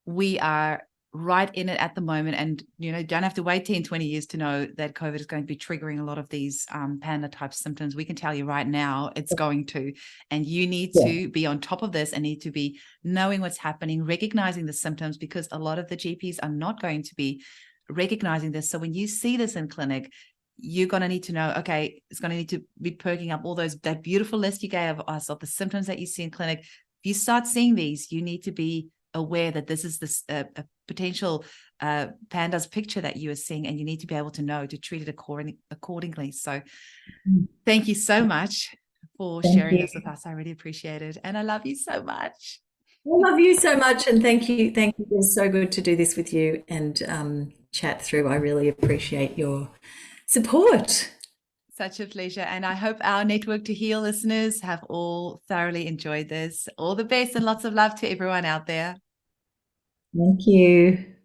S1: we are right in it at the moment, and don't have to wait 10, 20 years to know that COVID is going to be triggering a lot of these panda type symptoms. We can tell you right now it's going to, and you need to be on top of this and need to be knowing what's happening, recognizing the symptoms, because a lot of the GPs are not going to be recognizing this. So when you see this in clinic, you're going to need to know, okay, it's going to need to be perking up all that beautiful list you gave us of the symptoms that you see in clinic. If you start seeing these, you need to be aware that this is a potential PANDAS picture that you are seeing, and you need to be able to know to treat it accordingly. So thank you so much for sharing this with us. I really appreciate it. And I love you so much.
S2: I love you so much. And thank you. It was so good to do this with you and chat through. I really appreciate your support.
S1: Such a pleasure. And I hope our Network to Heal listeners have all thoroughly enjoyed this. All the best and lots of love to everyone out there.
S2: Thank you.